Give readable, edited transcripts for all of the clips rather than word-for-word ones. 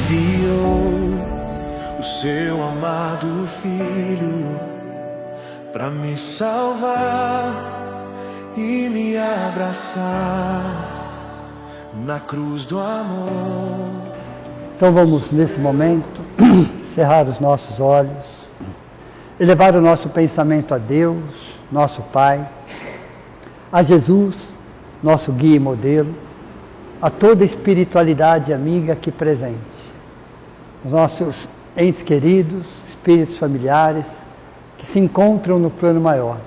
enviou o seu amado Filho para me salvar e me abraçar na cruz do amor. Então vamos, nesse momento, cerrar os nossos olhos, elevar o nosso pensamento a Deus, nosso Pai, a Jesus, nosso guia e modelo, a toda a espiritualidade amiga aqui presente, os nossos entes queridos, espíritos familiares, que se encontram no plano maior.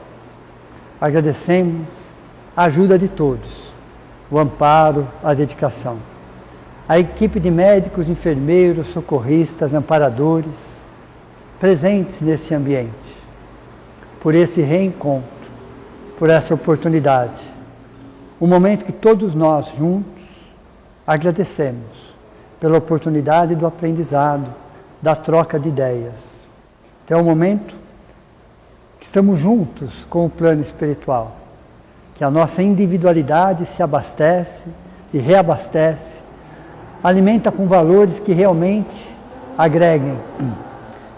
Agradecemos a ajuda de todos, o amparo, a dedicação. A equipe de médicos, enfermeiros, socorristas, amparadores, presentes nesse ambiente, por esse reencontro, por essa oportunidade. Um momento que todos nós juntos agradecemos pela oportunidade do aprendizado, da troca de ideias. Então é um momento que estamos juntos com o plano espiritual, que a nossa individualidade se abastece, se reabastece, alimenta com valores que realmente agreguem,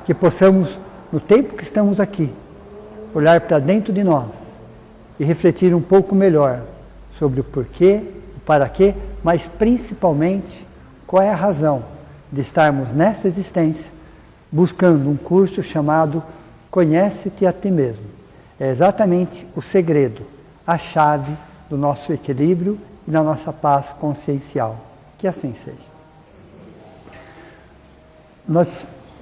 que possamos, no tempo que estamos aqui, olhar para dentro de nós e refletir um pouco melhor sobre o porquê, o para quê, mas principalmente qual é a razão de estarmos nessa existência buscando um curso chamado Conhece-te a Ti Mesmo. É exatamente o segredo, a chave do nosso equilíbrio e da nossa paz consciencial. Que assim seja.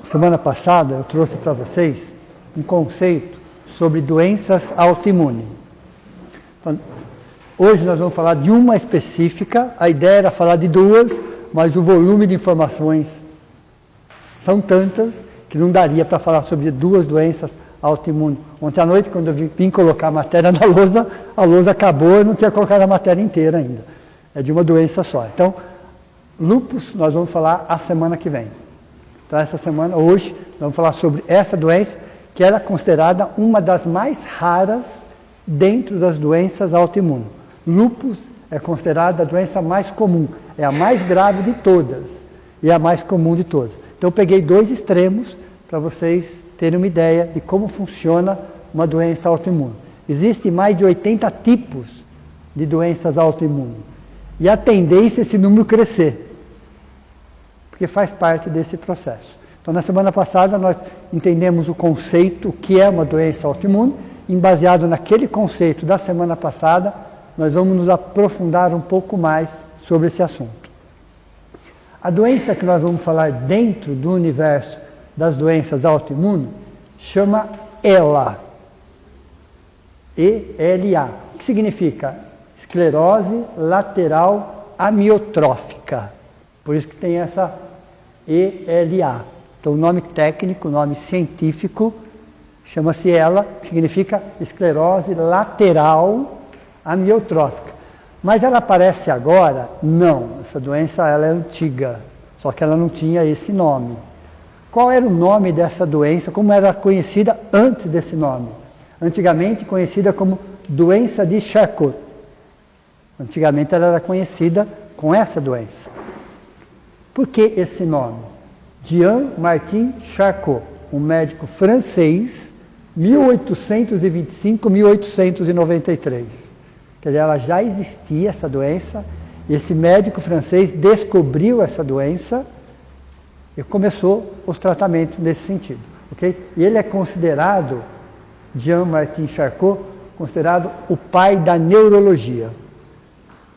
Semana passada eu trouxe para vocês um conceito sobre doenças autoimunes. Hoje nós vamos falar de uma específica, a ideia era falar de duas, mas o volume de informações são tantas que não daria para falar sobre duas doenças autoimunes. Ontem à noite, quando eu vim colocar a matéria na lousa, a lousa acabou, eu não tinha colocado a matéria inteira ainda. É de uma doença só. Então, lúpus nós vamos falar a semana que vem. Então, essa semana, hoje, nós vamos falar sobre essa doença, que era considerada uma das mais raras dentro das doenças autoimunes. Lúpus é considerada a doença mais comum, é a mais grave de todas e a mais comum de todas. Então eu peguei dois extremos para vocês terem uma ideia de como funciona uma doença autoimune. Existem mais de 80 tipos de doenças autoimunes e a tendência é esse número crescer, porque faz parte desse processo. Então na semana passada nós entendemos o conceito, o que é uma doença autoimune, e baseado naquele conceito da semana passada, nós vamos nos aprofundar um pouco mais sobre esse assunto. A doença que nós vamos falar dentro do universo das doenças autoimunes chama ELA. E-L-A. O que significa? Esclerose lateral amiotrófica. Por isso que tem essa E-L-A. Então o nome técnico, o nome científico, chama-se ELA, que significa esclerose lateral amiotrófica. Mas ela aparece agora? Não, essa doença ela é antiga, só que ela não tinha esse nome. Qual era o nome dessa doença, como era conhecida antes desse nome? Antigamente conhecida como doença de Charcot. Antigamente ela era conhecida com essa doença. Por que esse nome? Jean-Martin Charcot, um médico francês, 1825-1893. Quer dizer, ela já existia essa doença, esse médico francês descobriu essa doença e começou os tratamentos nesse sentido. Okay? E ele é considerado, Jean-Martin Charcot, considerado o pai da neurologia.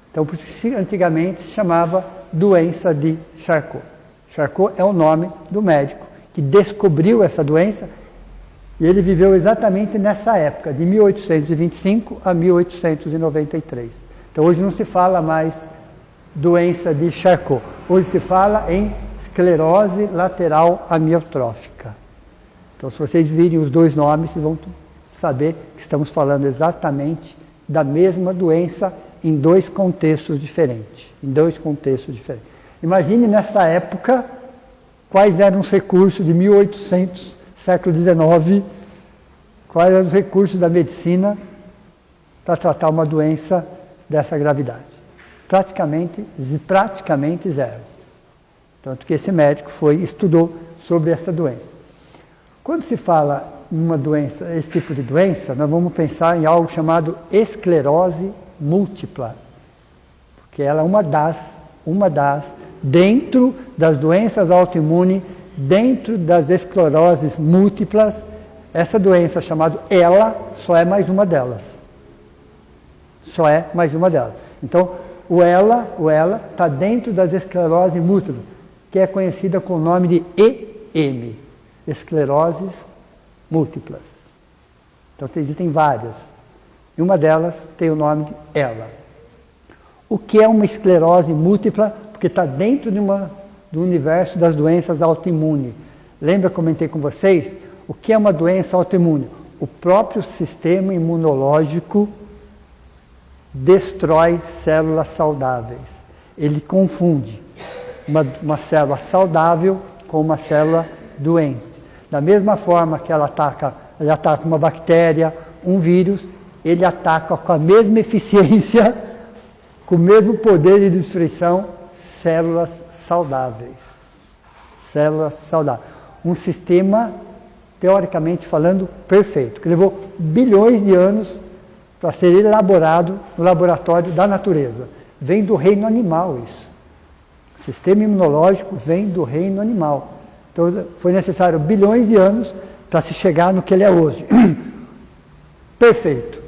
Então, por isso que antigamente se chamava doença de Charcot. Charcot é o nome do médico que descobriu essa doença. E ele viveu exatamente nessa época, de 1825 a 1893. Então hoje não se fala mais doença de Charcot, hoje se fala em esclerose lateral amiotrófica. Então se vocês virem os dois nomes, vocês vão saber que estamos falando exatamente da mesma doença em dois contextos diferentes. Imagine nessa época quais eram os recursos de 1800, século XIX, quais eram os recursos da medicina para tratar uma doença dessa gravidade? Praticamente zero. Tanto que esse médico estudou sobre essa doença. Quando se fala em uma doença, esse tipo de doença, nós vamos pensar em algo chamado esclerose múltipla, porque ela é uma das, dentro das doenças autoimunes, dentro das escleroses múltiplas, essa doença chamada ELA só é mais uma delas. Só é mais uma delas. Então, o ELA está dentro das escleroses múltiplas, que é conhecida com o nome de EM, escleroses múltiplas. Então, existem várias. E uma delas tem o nome de ELA. O que é uma esclerose múltipla? Porque está dentro do universo das doenças autoimunes. Lembra que eu comentei com vocês? O que é uma doença autoimune? O próprio sistema imunológico destrói células saudáveis. Ele confunde uma célula saudável com uma célula doente. Da mesma forma que ele ataca uma bactéria, um vírus, ele ataca com a mesma eficiência, com o mesmo poder de destruição, células saudáveis. Células saudáveis. Um sistema, teoricamente falando, perfeito, que levou bilhões de anos para ser elaborado no laboratório da natureza. Vem do reino animal isso. O sistema imunológico vem do reino animal. Então, foi necessário bilhões de anos para se chegar no que ele é hoje. Perfeito.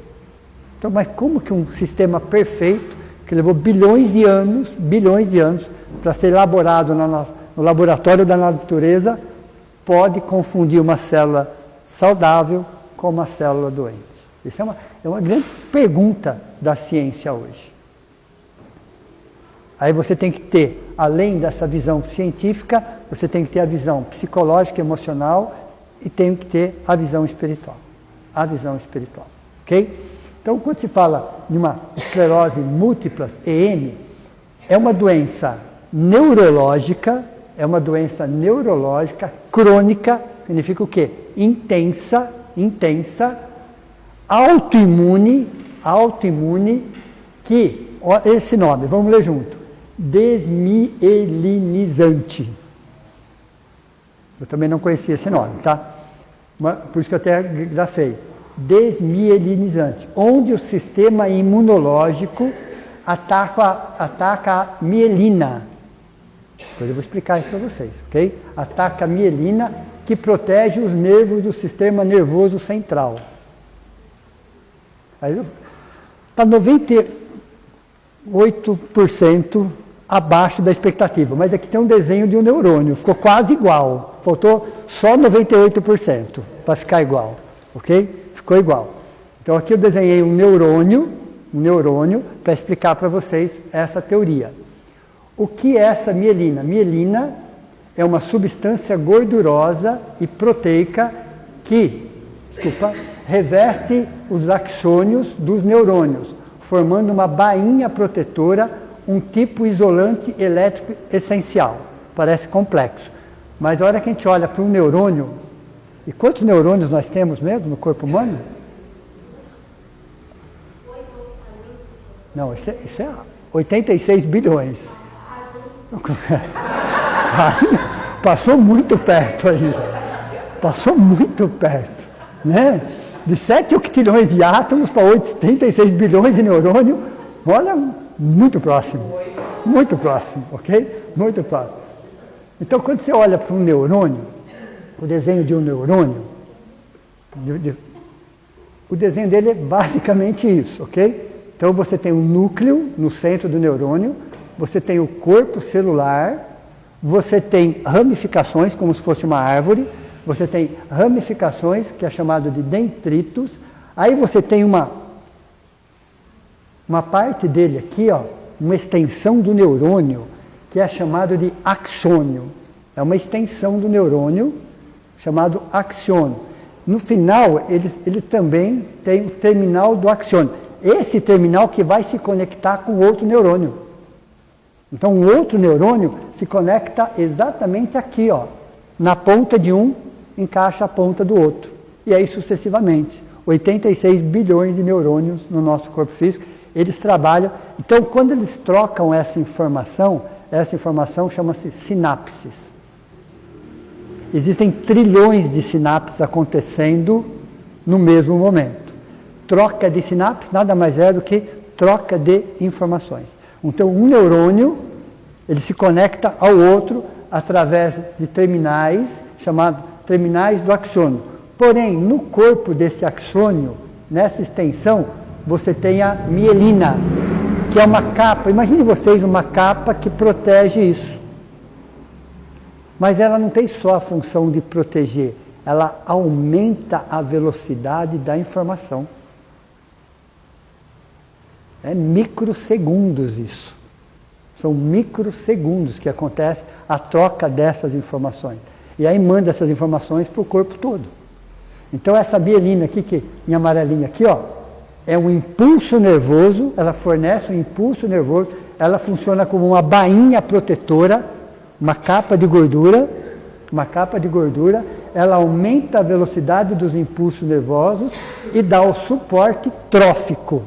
Então, mas como que um sistema perfeito, que levou bilhões de anos para ser elaborado no laboratório da natureza, pode confundir uma célula saudável com uma célula doente? Isso é uma grande pergunta da ciência hoje. Aí você tem que ter, além dessa visão científica, você tem que ter a visão psicológica, emocional e tem que ter a visão espiritual. A visão espiritual, ok? Então, quando se fala de uma esclerose múltipla, EM, é uma doença neurológica, crônica, significa o quê? Intensa, autoimune, que, ó, esse nome, vamos ler junto, desmielinizante. Eu também não conhecia esse nome, tá? Por isso que eu até grafei. Desmielinizante, onde o sistema imunológico ataca a mielina. Depois eu vou explicar isso para vocês, ok? Ataca a mielina, que protege os nervos do sistema nervoso central. Está 98% abaixo da expectativa, mas aqui tem um desenho de um neurônio, ficou quase igual, faltou só 98% para ficar igual, ok? Ficou igual. Então aqui eu desenhei um neurônio para explicar para vocês essa teoria. O que é essa mielina? Mielina é uma substância gordurosa e proteica que, reveste os axônios dos neurônios, formando uma bainha protetora, um tipo isolante elétrico essencial. Parece complexo, mas a hora que a gente olha para um neurônio, e quantos neurônios nós temos mesmo no corpo humano? Não, isso é 86 bilhões. Passou muito perto aí. Passou muito perto, né? De 7 octilhões de átomos para 86 bilhões de neurônio, olha, muito próximo, ok? Muito próximo. Então, quando você olha para um neurônio, o desenho de um neurônio, o desenho dele é basicamente isso, ok? Então, você tem um núcleo no centro do neurônio, você tem o corpo celular, você tem ramificações, como se fosse uma árvore, você tem ramificações, que é chamado de dendritos, aí você tem uma parte dele aqui, ó, uma extensão do neurônio, que é chamado de axônio. É uma extensão do neurônio, chamado axônio. No final, ele também tem o terminal do axônio. Esse terminal que vai se conectar com outro neurônio. Então, um outro neurônio se conecta exatamente aqui, ó. Na ponta de um, encaixa a ponta do outro. E aí sucessivamente. 86 bilhões de neurônios no nosso corpo físico, eles trabalham. Então, quando eles trocam essa informação, essa informação chama-se sinapses. Existem trilhões de sinapses acontecendo no mesmo momento. Troca de sinapses nada mais é do que troca de informações. Então, um neurônio, ele se conecta ao outro através de terminais, chamados terminais do axônio. Porém, no corpo desse axônio, nessa extensão, você tem a mielina, que é uma capa. Imagine vocês uma capa que protege isso. Mas ela não tem só a função de proteger, ela aumenta a velocidade da informação. É microsegundos isso. São microsegundos que acontece a troca dessas informações. E aí manda essas informações para o corpo todo. Então essa mielina aqui, que em amarelinho aqui, ó, é um impulso nervoso, ela fornece um impulso nervoso, ela funciona como uma bainha protetora, uma capa de gordura, ela aumenta a velocidade dos impulsos nervosos e dá o suporte trófico.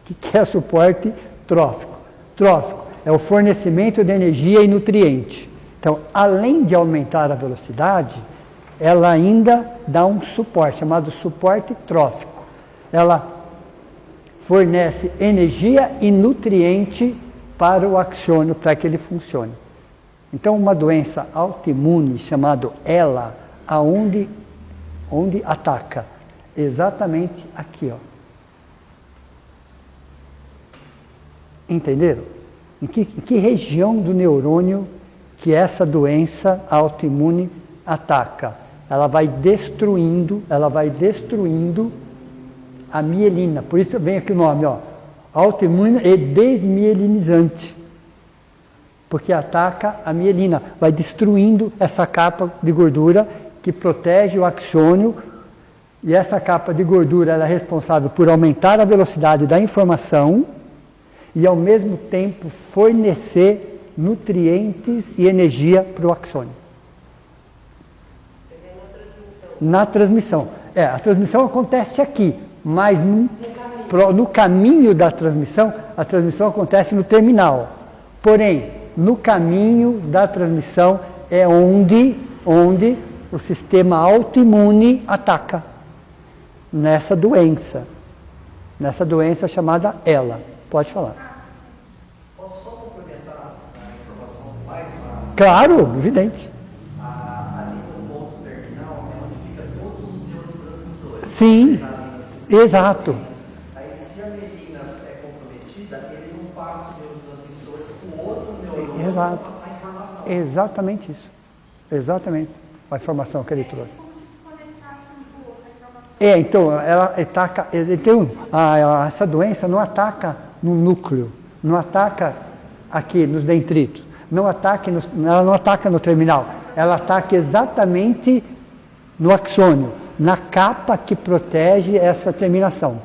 O que é suporte trófico? Trófico é o fornecimento de energia e nutriente. Então, além de aumentar a velocidade, ela ainda dá um suporte, chamado suporte trófico. Ela fornece energia e nutriente para o axônio, para que ele funcione. Então, uma doença autoimune chamada ELA, onde ataca? Exatamente aqui, ó. Entenderam? Em que região do neurônio que essa doença autoimune ataca? Ela vai destruindo a mielina. Por isso vem aqui o nome, ó, autoimune e desmielinizante. Porque ataca a mielina, vai destruindo essa capa de gordura que protege o axônio, e essa capa de gordura ela é responsável por aumentar a velocidade da informação e ao mesmo tempo fornecer nutrientes e energia para o axônio. Na transmissão. A transmissão acontece aqui, mas no caminho da transmissão, a transmissão acontece no terminal. Porém, no caminho da transmissão é onde o sistema autoimune ataca. Nessa doença chamada ELA. Pode falar. Posso só complementar a informação mais uma? Claro, evidente. Ali no ponto terminal é onde fica todos os neurotransmissores. Sim, exato. Aí se a mielina é comprometida, ele não passa os neurotransmissores para o outro neurônio Exato. para passar a informação. Exatamente isso. Exatamente a informação que ele trouxe. Como se desconectasse um do outro a informação. Então, ela ataca. Então, essa doença não ataca no núcleo, não ataca aqui nos dendritos, ela não ataca no terminal, ela ataca exatamente no axônio, na capa que protege essa terminação.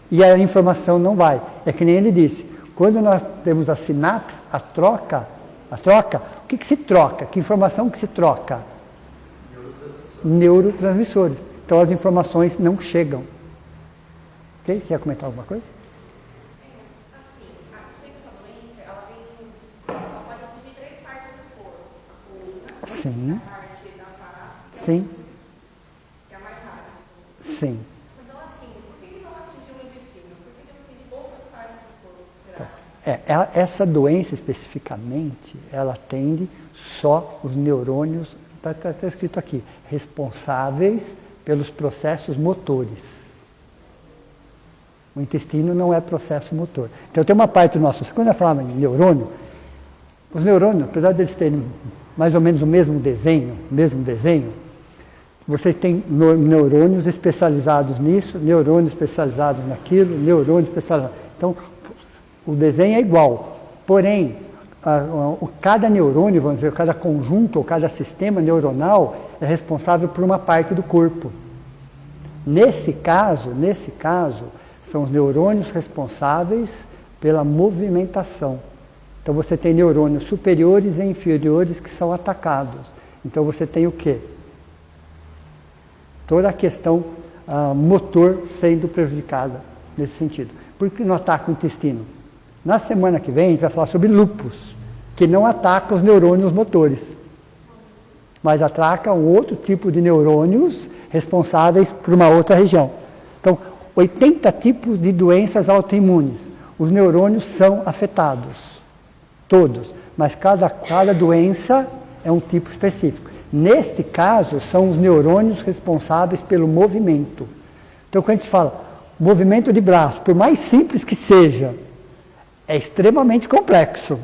E a informação não vai. É que nem ele disse, quando nós temos a sinapse, a troca, o que se troca? Que informação que se troca? Neurotransmissores. Então as informações não chegam. Ok? Você ia comentar alguma coisa? Assim, sempre essa doença, ela pode atingir 3 partes do corpo. Sim. A parte da face, Sim. que é a mais rara. Sim. Então, assim, por que não atingiu o intestino? Por que não atinge outras partes do corpo? Será? Essa doença especificamente, ela atende só os neurônios, está escrito aqui, responsáveis pelos processos motores. O intestino não é processo motor. Então tem uma parte do nosso, quando eu falo em neurônio, os neurônios, apesar de eles terem mais ou menos o mesmo desenho, vocês têm neurônios especializados nisso, neurônios especializados naquilo, neurônios especializados. Então, o desenho é igual, porém, cada neurônio, vamos dizer, cada conjunto ou cada sistema neuronal é responsável por uma parte do corpo. Nesse caso, são os neurônios responsáveis pela movimentação. Então você tem neurônios superiores e inferiores que são atacados. Então você tem o quê? Toda a questão motor sendo prejudicada nesse sentido. Por que não ataca o intestino? Na semana que vem a gente vai falar sobre lúpus, que não ataca os neurônios motores, mas ataca um outro tipo de neurônios responsáveis por uma outra região. Então, 80 tipos de doenças autoimunes. Os neurônios são afetados, todos, mas cada doença é um tipo específico. Neste caso, são os neurônios responsáveis pelo movimento. Então, quando a gente fala movimento de braço, por mais simples que seja, é extremamente complexo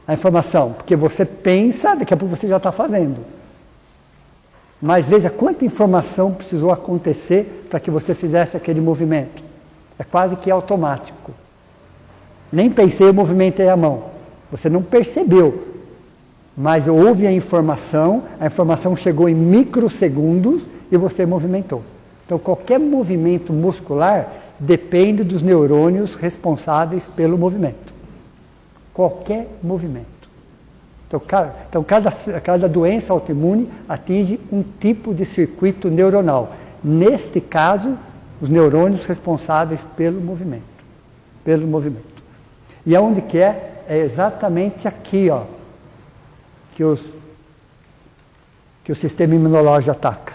a informação, porque você pensa, daqui a pouco você já está fazendo. Mas veja quanta informação precisou acontecer para que você fizesse aquele movimento. É quase que automático. Nem pensei, eu movimentei a mão. Você não percebeu, mas houve a informação chegou em microsegundos e você movimentou. Então qualquer movimento muscular depende dos neurônios responsáveis pelo movimento. Qualquer movimento. Então cada doença autoimune atinge um tipo de circuito neuronal. Neste caso, os neurônios responsáveis pelo movimento. Pelo movimento. E aonde que é? É exatamente aqui, ó, que o sistema imunológico ataca.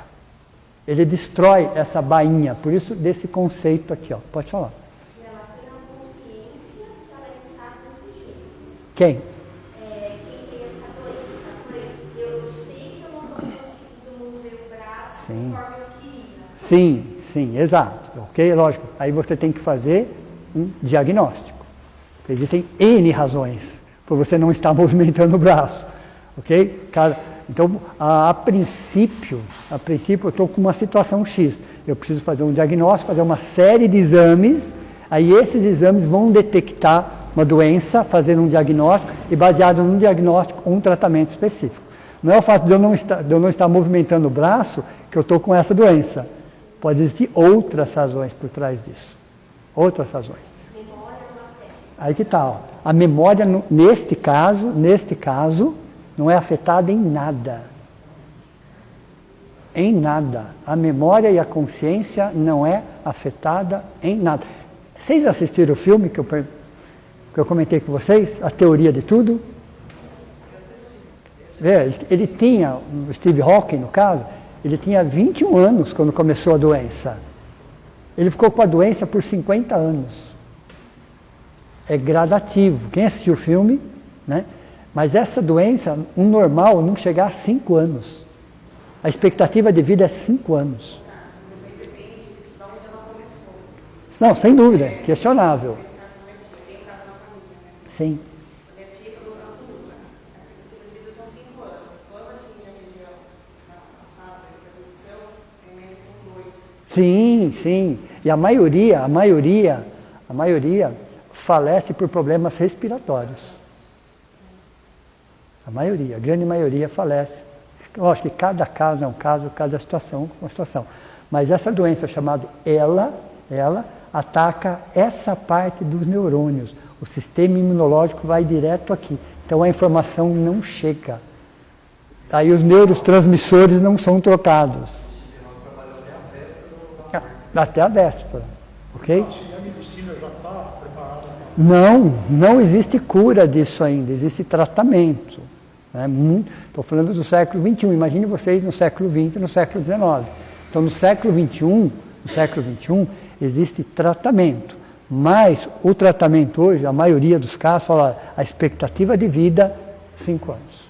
Ele destrói essa bainha, por isso desse conceito aqui, ó. Pode falar. E ela tem a consciência que ela está desse jeito. Quem? Quem tem essa doença. Por exemplo, eu sei que eu não estou conseguindo mover o braço Sim. conforme eu queria. Sim, exato. Ok? Lógico. Aí você tem que fazer um diagnóstico. Existem N razões por você não estar movimentando o braço. Ok? Então, a princípio eu estou com uma situação X. Eu preciso fazer um diagnóstico, fazer uma série de exames, aí esses exames vão detectar uma doença, fazendo um diagnóstico, e baseado num diagnóstico, um tratamento específico. Não é o fato de eu não estar movimentando o braço que eu estou com essa doença. Pode existir outras razões por trás disso. Outras razões. Aí que está, ó. A memória, neste caso, não é afetada em nada. Em nada. A memória e a consciência não é afetada em nada. Vocês assistiram o filme que eu comentei com vocês? A Teoria de Tudo? Ele tinha, o Steve Hawking no caso, ele tinha 21 anos quando começou a doença. Ele ficou com a doença por 50 anos. É gradativo. Quem assistiu o filme, né? Mas essa doença, um normal, não chegar a 5 anos. A expectativa de vida é 5 anos. Não, sem dúvida, questionável. Sim. Sim. E a maioria falece por problemas respiratórios. A grande maioria falece. Lógico que cada caso é um caso, cada situação é uma situação. Mas essa doença chamada ela ataca essa parte dos neurônios. O sistema imunológico vai direto aqui. Então a informação não chega. Aí os neurotransmissores não são trocados. Até a véspera. Ok? A medicina já está preparada? Não existe cura disso ainda, existe tratamento. Estou falando do século XXI, imagine vocês no século XX e no século XIX. Então no século XXI existe tratamento, mas o tratamento hoje, a maioria dos casos, fala a expectativa de vida, 5 anos.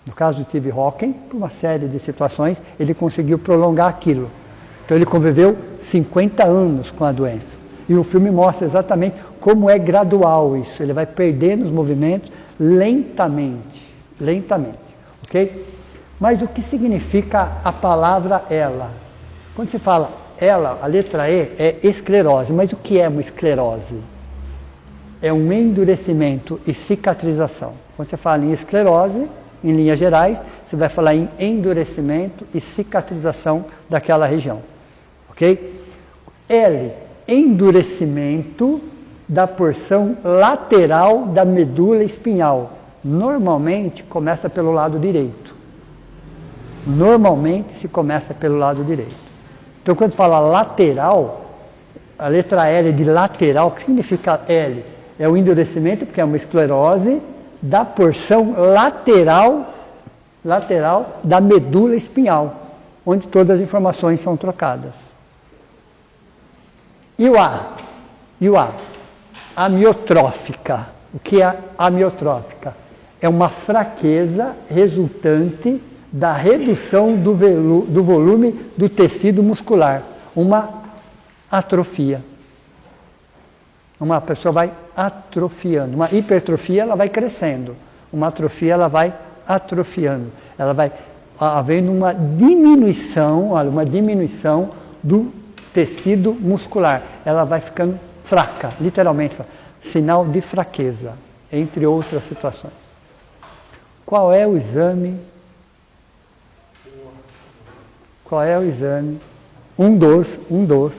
No caso de Steve Hawking, por uma série de situações, ele conseguiu prolongar aquilo. Então ele conviveu 50 anos com a doença. E o filme mostra exatamente como é gradual isso. Ele vai perdendo os movimentos lentamente. Ok? Mas o que significa a palavra ela? Quando se fala ela, a letra E é esclerose. Mas o que é uma esclerose? É um endurecimento e cicatrização. Quando você fala em esclerose, em linhas gerais, você vai falar em endurecimento e cicatrização daquela região. Ok? L, endurecimento da porção lateral da medula espinhal. Normalmente começa pelo lado direito. Normalmente se começa pelo lado direito. Então quando fala lateral, a letra L de lateral, o que significa L? É o endurecimento, porque é uma esclerose da porção lateral da medula espinhal, onde todas as informações são trocadas. E o A? Amiotrófica. O que é amiotrófica? É uma fraqueza resultante da redução do volume do tecido muscular. Uma atrofia. Uma pessoa vai atrofiando. Uma hipertrofia, ela vai crescendo. Uma atrofia, ela vai atrofiando. Ela vai havendo uma diminuição do tecido muscular. Ela vai ficando fraca, literalmente. Sinal de fraqueza, entre outras situações. Qual é o exame? Qual é o exame? Um dos,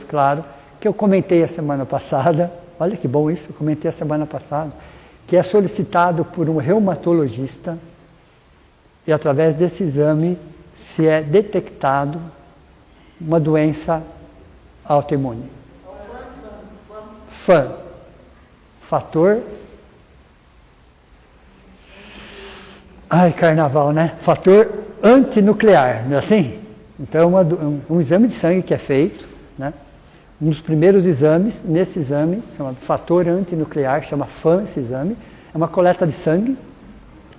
claro, que eu comentei a semana passada. Olha que bom isso, eu comentei a semana passada, que é solicitado por um reumatologista e através desse exame se é detectado uma doença autoimune. FAN. Fator... Ai, carnaval, né? Fator antinuclear, não é assim? Então, é um exame de sangue que é feito, né? Um dos primeiros exames, nesse exame, chamado fator antinuclear, chama FAN esse exame, é uma coleta de sangue,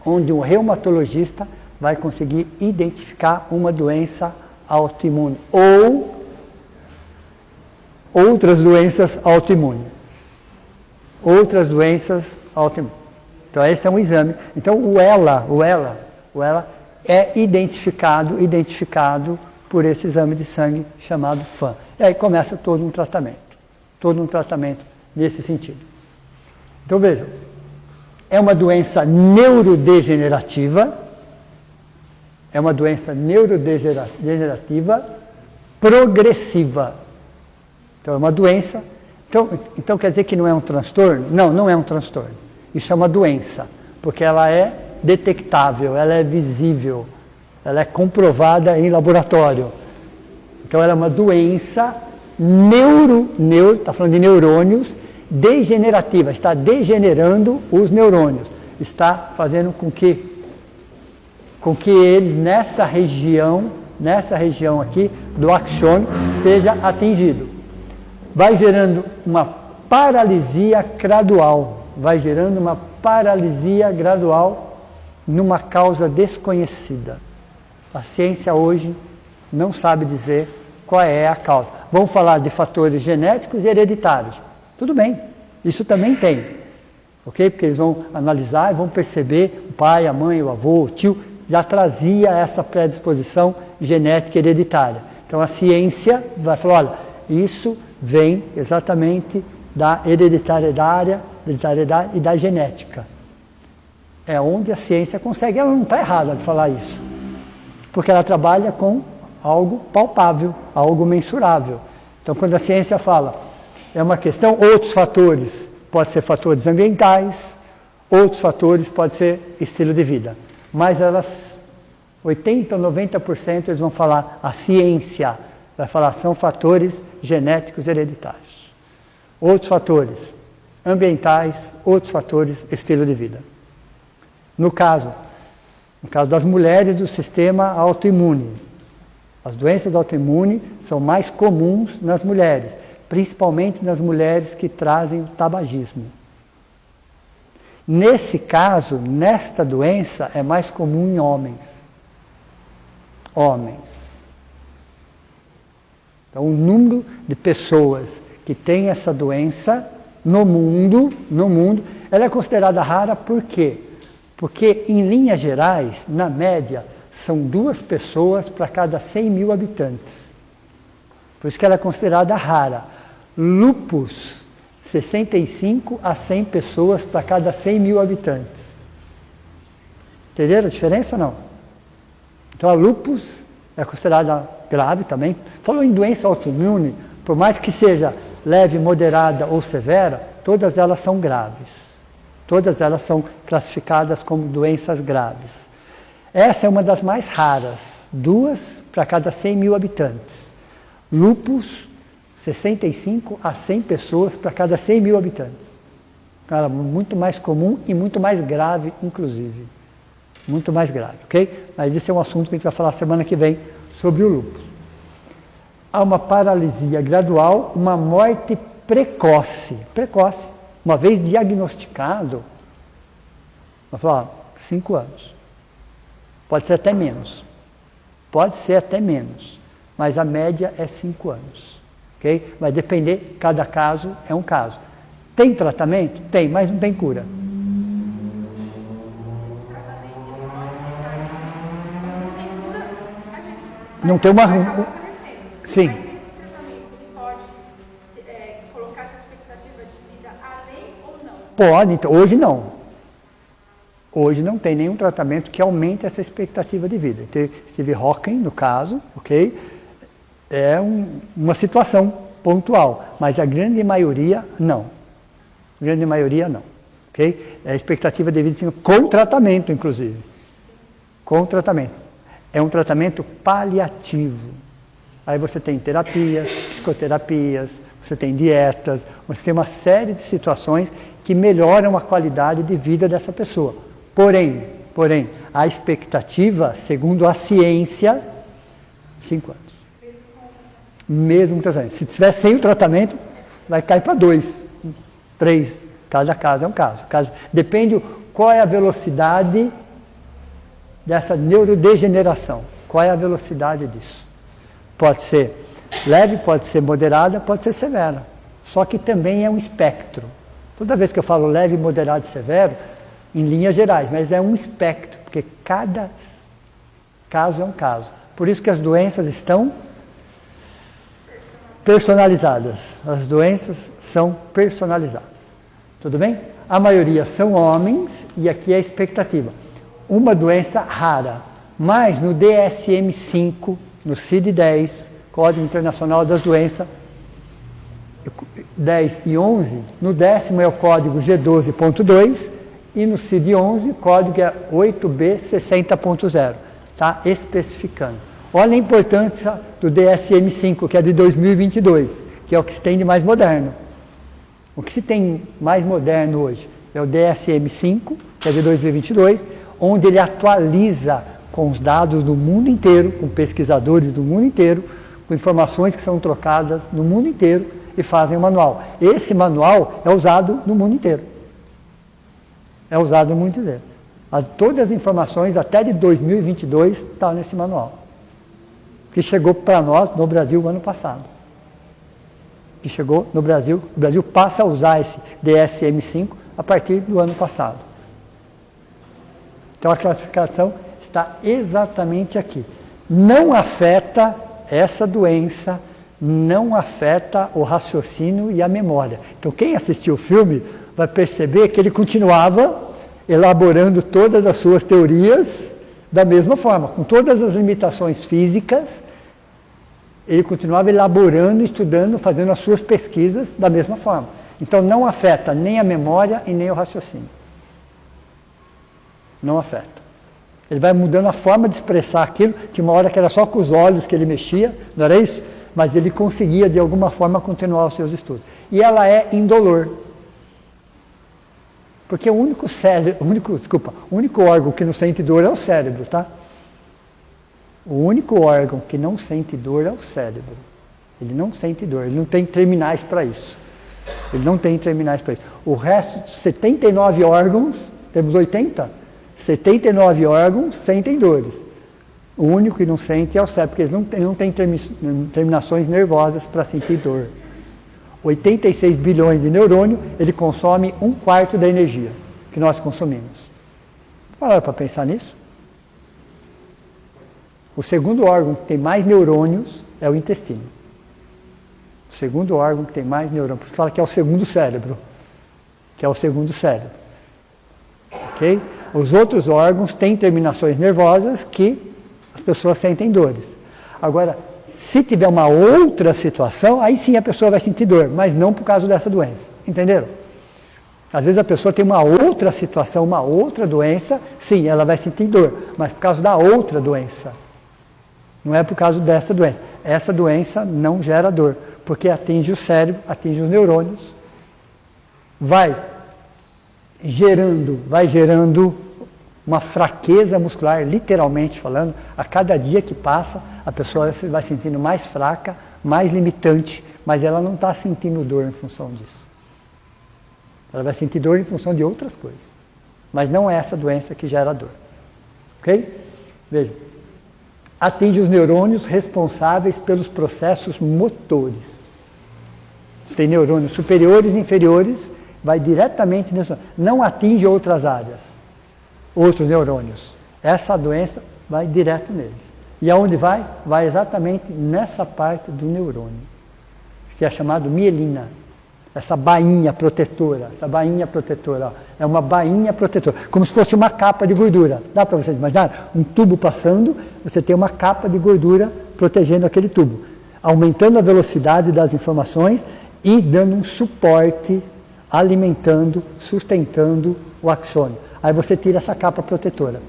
onde um reumatologista vai conseguir identificar uma doença autoimune ou outras doenças autoimunes. Então, esse é um exame. Então, o ELA é identificado por esse exame de sangue chamado FAN. E aí começa todo um tratamento nesse sentido. Então, vejam, é uma doença neurodegenerativa, progressiva. Então, é uma doença. Então quer dizer que não é um transtorno? Não, não é um transtorno. Isso é uma doença, porque ela é detectável, ela é visível, ela é comprovada em laboratório. Então ela é uma doença está falando de neurônios, degenerativa, está degenerando os neurônios, está fazendo com que ele, nessa região aqui do axônio, seja atingido. Vai gerando uma paralisia gradual, numa causa desconhecida. A ciência hoje não sabe dizer qual é a causa. Vamos falar de fatores genéticos e hereditários. Tudo bem, isso também tem. Ok? Porque eles vão analisar e vão perceber, o pai, a mãe, o avô, o tio, já trazia essa predisposição genética hereditária. Então a ciência vai falar, olha, isso vem exatamente da hereditariedade e da genética. É onde a ciência consegue, ela não está errada de falar isso, porque ela trabalha com algo palpável, algo mensurável. Então, quando a ciência fala, é uma questão, outros fatores, pode ser fatores ambientais, outros fatores pode ser estilo de vida, mas 80% ou 90% eles vão falar, a ciência vai falar, são fatores genéticos hereditários. Outros fatores ambientais, outros fatores estilo de vida. No caso das mulheres do sistema autoimune, as doenças autoimunes são mais comuns nas mulheres, principalmente nas mulheres que trazem o tabagismo. Nesse caso, nesta doença, é mais comum em homens. Então, o número de pessoas que têm essa doença no mundo, ela é considerada rara por quê? Porque, em linhas gerais, na média, são 2 pessoas para cada 100 mil habitantes. Por isso que ela é considerada rara. Lúpus, 65 a 100 pessoas para cada 100 mil habitantes. Entenderam a diferença ou não? Então, a lúpus é considerada grave também. Falando em doença autoimune, por mais que seja leve, moderada ou severa, todas elas são graves. Todas elas são classificadas como doenças graves. Essa é uma das mais raras, 2 para cada 100 mil habitantes. Lúpus, 65 a 100 pessoas para cada 100 mil habitantes. Cara, muito mais comum e muito mais grave, inclusive. Muito mais grave, ok? Mas esse é um assunto que a gente vai falar semana que vem sobre o lúpus. Há uma paralisia gradual, uma morte precoce. Precoce. Uma vez diagnosticado, vou falar, 5 anos. Pode ser até menos. Pode ser até menos. Mas a média é 5 anos. Ok? Vai depender, cada caso é um caso. Tem tratamento? Tem, mas não tem cura. Não tem uma... Sim. Mas esse tratamento pode colocar essa expectativa de vida além ou não? Pode, então, hoje não. Hoje não tem nenhum tratamento que aumente essa expectativa de vida. Então, Steve Hawking, no caso, ok? É uma situação pontual, mas a grande maioria não. A grande maioria não. Ok? É a expectativa de vida com tratamento, inclusive. Com tratamento. É um tratamento paliativo. Aí você tem terapias, psicoterapias, você tem dietas, você tem uma série de situações que melhoram a qualidade de vida dessa pessoa. Porém, a expectativa, segundo a ciência, 5 anos. Mesmo tratamento. Se tiver sem o tratamento, vai cair para 2, 3. Cada caso é um caso. Depende qual é a velocidade dessa neurodegeneração. Qual é a velocidade disso? Pode ser leve, pode ser moderada, pode ser severa. Só que também é um espectro. Toda vez que eu falo leve, moderado e severo, em linhas gerais, mas é um espectro, porque cada caso é um caso. Por isso que as doenças estão personalizadas. As doenças são personalizadas. Tudo bem? A maioria são homens e aqui é a expectativa. Uma doença rara, mas no DSM-5, no CID-10, Código Internacional das Doenças, 10 e 11, no 10º é o código G12.2 e no CID-11 o código é 8B60.0, tá? Especificando. Olha a importância do DSM-5, que é de 2022, que é o que se tem de mais moderno. O que se tem mais moderno hoje é o DSM-5, que é de 2022, onde ele atualiza com os dados do mundo inteiro, com pesquisadores do mundo inteiro, com informações que são trocadas no mundo inteiro e fazem o manual. Esse manual é usado no mundo inteiro. É usado no mundo inteiro. Todas as informações, até de 2022, estão nesse manual. Que chegou para nós no Brasil ano passado. Que chegou no Brasil, o Brasil passa a usar esse DSM-5 a partir do ano passado. Então a classificação está exatamente aqui. Não afeta essa doença, não afeta o raciocínio e a memória. Então quem assistiu o filme vai perceber que ele continuava elaborando todas as suas teorias da mesma forma, com todas as limitações físicas, ele continuava elaborando, estudando, fazendo as suas pesquisas da mesma forma. Então não afeta nem a memória e nem o raciocínio. Não afeta. Ele vai mudando a forma de expressar aquilo, que uma hora que era só com os olhos que ele mexia, não era isso? Mas ele conseguia de alguma forma continuar os seus estudos. E ela é indolor. Porque o único órgão que não sente dor é o cérebro, tá? O único órgão que não sente dor é o cérebro. Ele não sente dor, ele não tem terminais para isso. Ele não tem terminais para isso. O resto, 79 órgãos, temos 80, 79 órgãos sentem dores. O único que não sente é o cérebro, porque eles não têm terminações nervosas para sentir dor. 86 bilhões de neurônios, ele consome 1/4 da energia que nós consumimos. Pararam para pensar nisso? O segundo órgão que tem mais neurônios é o intestino. O segundo órgão que tem mais neurônios, por isso fala que é o segundo cérebro. Que é o segundo cérebro. Ok? Os outros órgãos têm terminações nervosas que as pessoas sentem dores. Agora, se tiver uma outra situação, aí sim a pessoa vai sentir dor, mas não por causa dessa doença. Entenderam? Às vezes a pessoa tem uma outra situação, uma outra doença, sim, ela vai sentir dor, mas por causa da outra doença. Não é por causa dessa doença. Essa doença não gera dor, porque atinge o cérebro, atinge os neurônios, vai gerando uma fraqueza muscular, literalmente falando. A cada dia que passa, a pessoa vai sentindo mais fraca, mais limitante, mas ela não está sentindo dor em função disso. Ela vai sentir dor em função de outras coisas. Mas não é essa doença que gera dor. Ok? Veja. Atinge os neurônios responsáveis pelos processos motores. Você tem neurônios superiores e inferiores, vai diretamente nisso. Não atinge outras áreas, outros neurônios. Essa doença vai direto neles. E aonde vai? Vai exatamente nessa parte do neurônio, que é chamado mielina. Essa bainha protetora, ó, é uma bainha protetora, como se fosse uma capa de gordura. Dá para vocês imaginar? Um tubo passando, você tem uma capa de gordura protegendo aquele tubo, aumentando a velocidade das informações e dando um suporte, alimentando, sustentando o axônio. Aí você tira essa capa protetora.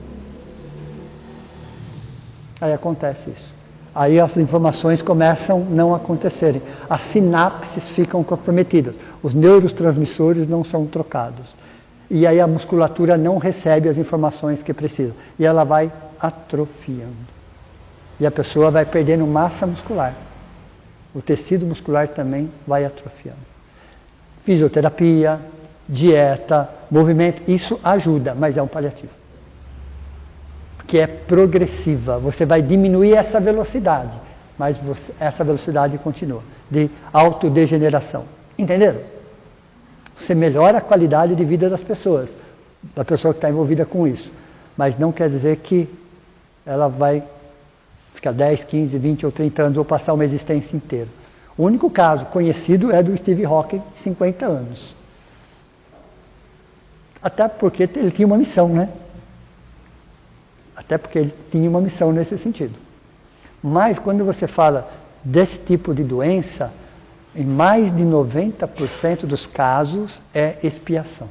Aí acontece isso. Aí as informações começam a não acontecerem. As sinapses ficam comprometidas. Os neurotransmissores não são trocados. E aí a musculatura não recebe as informações que precisa. E ela vai atrofiando. E a pessoa vai perdendo massa muscular. O tecido muscular também vai atrofiando. Fisioterapia, dieta, movimento, isso ajuda, mas é um paliativo. Que é progressiva, você vai diminuir essa velocidade, mas essa velocidade continua, de autodegeneração. Entenderam? Você melhora a qualidade de vida das pessoas, da pessoa que está envolvida com isso, mas não quer dizer que ela vai ficar 10, 15, 20 ou 30 anos ou passar uma existência inteira. O único caso conhecido é do Steve Hawking, 50 anos. Até porque ele tinha uma missão, né? Até porque ele tinha uma missão nesse sentido. Mas quando você fala desse tipo de doença, em mais de 90% dos casos é expiação.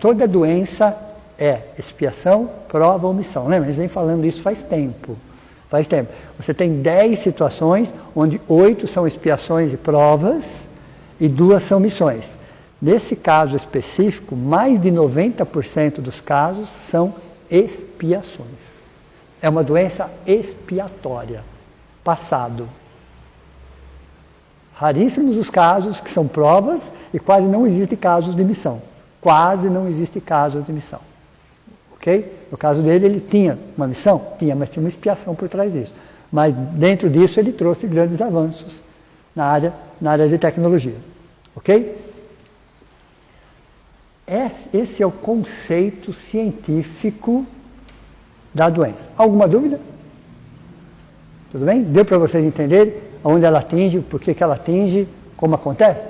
Toda doença é expiação, prova ou missão. Lembra? A gente vem falando isso faz tempo. Faz tempo. Você tem 10 situações, onde 8 são expiações e provas, e 2 são missões. Nesse caso específico, mais de 90% dos casos são expiações. É uma doença expiatória. Passado. Raríssimos os casos que são provas e quase não existem casos de missão. Quase não existem casos de missão. Ok? No caso dele, ele tinha uma missão? Tinha, mas tinha uma expiação por trás disso. Mas dentro disso ele trouxe grandes avanços na área de tecnologia. Ok? Esse é o conceito científico da doença. Alguma dúvida? Tudo bem? Deu para vocês entenderem onde ela atinge, por que ela atinge, como acontece?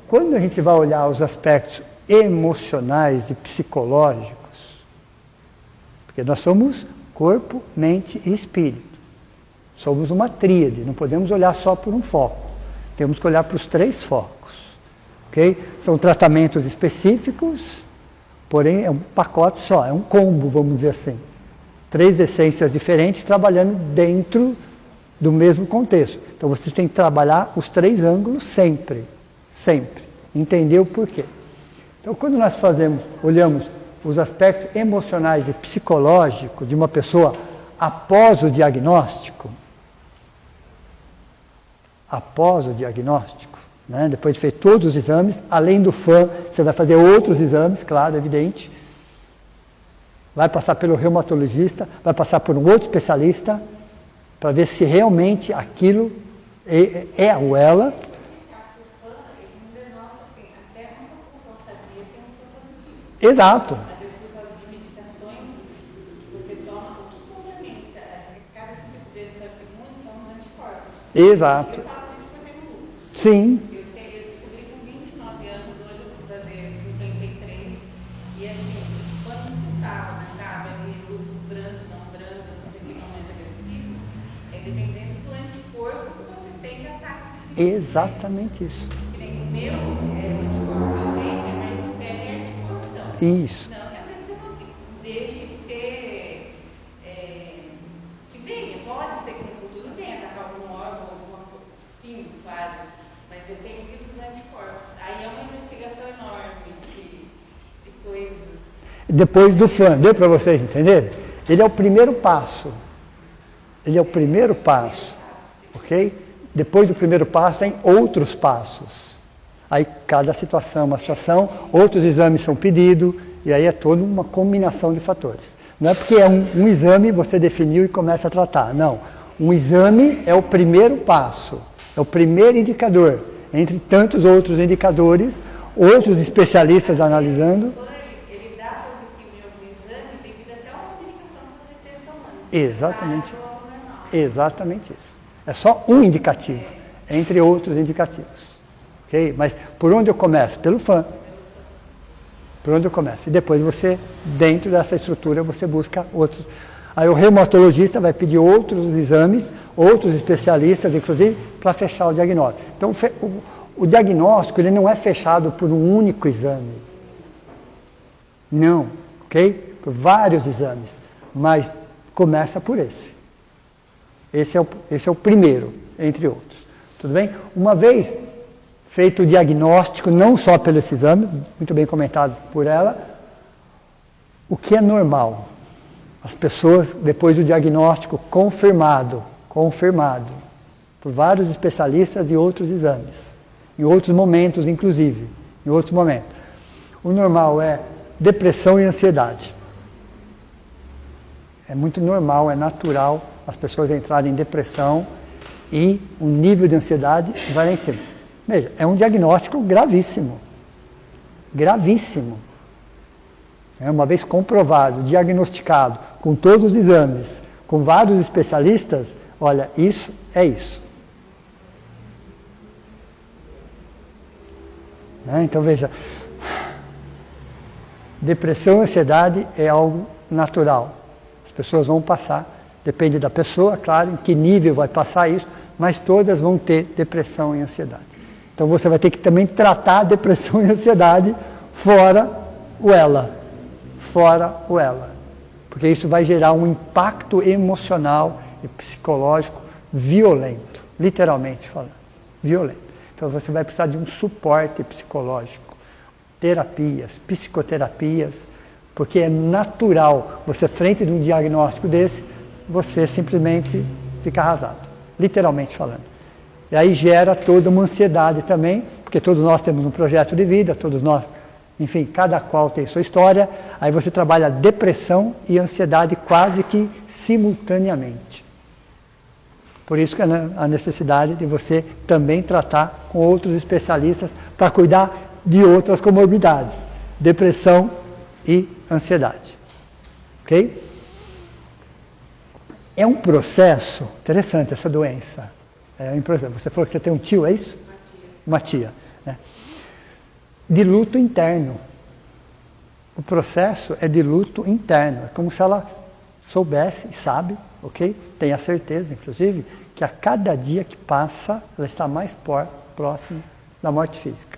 Quando a gente vai olhar os aspectos emocionais e psicológicos, porque nós somos corpo, mente e espírito. Somos uma tríade, não podemos olhar só por um foco. Temos que olhar para os 3 focos. Okay? São tratamentos específicos, porém é um pacote só, é um combo, vamos dizer assim. 3 essências diferentes trabalhando dentro do mesmo contexto. Então você tem que trabalhar os 3 ângulos sempre, sempre. Entender o porquê. Então quando nós olhamos os aspectos emocionais e psicológicos de uma pessoa após o diagnóstico, né? Depois de feito todos os exames, além do FAM, você vai fazer outros exames, claro, evidente. Vai passar pelo reumatologista, vai passar por um outro especialista, para ver se realmente aquilo é ou ela. Exato. Às vezes, por causa de meditações, você toma o que complementa. Cada tipo de doença que muitos são os anticorpos. Exato. Eu falo isso porque eu tenho lúpus. Sim. Eu descobri com 29 anos, hoje eu vou fazer 53. E assim, quando você estava, sabe, ali, lúpus brando, não brando, não sei o que, momento agressivo, é dependendo do anticorpo que você tem de ataque. Exatamente isso. Que nem o meu, o anticorpo que eu tenho é mais de pele e anticorpo. Isso. Não, às vezes você não deixe de ter, que venha, Sim, claro, mas depende dos anticorpos. Aí é uma investigação enorme de coisas. Depois do FAN, deu para vocês entenderem? Ele é o primeiro passo. Ele é o primeiro passo, ok? Depois do primeiro passo tem outros passos. Aí cada situação é uma situação, outros exames são pedidos, e aí é toda uma combinação de fatores. Não é porque é um exame você definiu e começa a tratar, não. Um exame é o primeiro passo, é o primeiro indicador, entre tantos outros indicadores, outros especialistas analisando. Ele dá positivo em algum exame devido até uma medicação que você esteja tomando. Exatamente. Exatamente isso. É só um indicativo, entre outros indicativos. Okay? Mas por onde eu começo? Pelo FAN. Por onde eu começo? E depois você, dentro dessa estrutura, você busca outros. Aí o reumatologista vai pedir outros exames, outros especialistas, inclusive, para fechar o diagnóstico. Então, o diagnóstico ele não é fechado por um único exame. Não, ok? Por vários exames. Mas começa por esse. Esse é o primeiro, entre outros. Tudo bem? Uma vez feito o diagnóstico, não só pelo esse exame, muito bem comentado por ela, o que é normal? As pessoas, depois do diagnóstico confirmado, por vários especialistas e outros exames, em outros momentos, inclusive, em outros momentos. O normal é depressão e ansiedade. É muito normal, é natural as pessoas entrarem em depressão e o nível de ansiedade vai lá em cima. Veja, é um diagnóstico gravíssimo. Gravíssimo. Uma vez comprovado, diagnosticado, com todos os exames, com vários especialistas, olha, isso é isso. Então veja, depressão e ansiedade é algo natural. As pessoas vão passar, depende da pessoa, claro, em que nível vai passar isso, mas todas vão ter depressão e ansiedade. Então você vai ter que também tratar a depressão e ansiedade fora o ela. Porque isso vai gerar um impacto emocional e psicológico violento, literalmente falando, violento. Então você vai precisar de um suporte psicológico, terapias, psicoterapias, porque é natural você, frente de um diagnóstico desse, você simplesmente fica arrasado, literalmente falando. E aí gera toda uma ansiedade também, porque todos nós temos um projeto de vida, todos nós, enfim, cada qual tem sua história, aí você trabalha depressão e ansiedade quase que simultaneamente. Por isso que a necessidade de você também tratar com outros especialistas para cuidar de outras comorbidades, depressão e ansiedade. Ok? É um processo, interessante essa doença. Você falou que você tem um tio, é isso? Uma tia. Né? De luto interno. O processo é de luto interno. É como se ela soubesse e sabe, ok? Tem a certeza, inclusive, que a cada dia que passa, ela está mais próxima da morte física.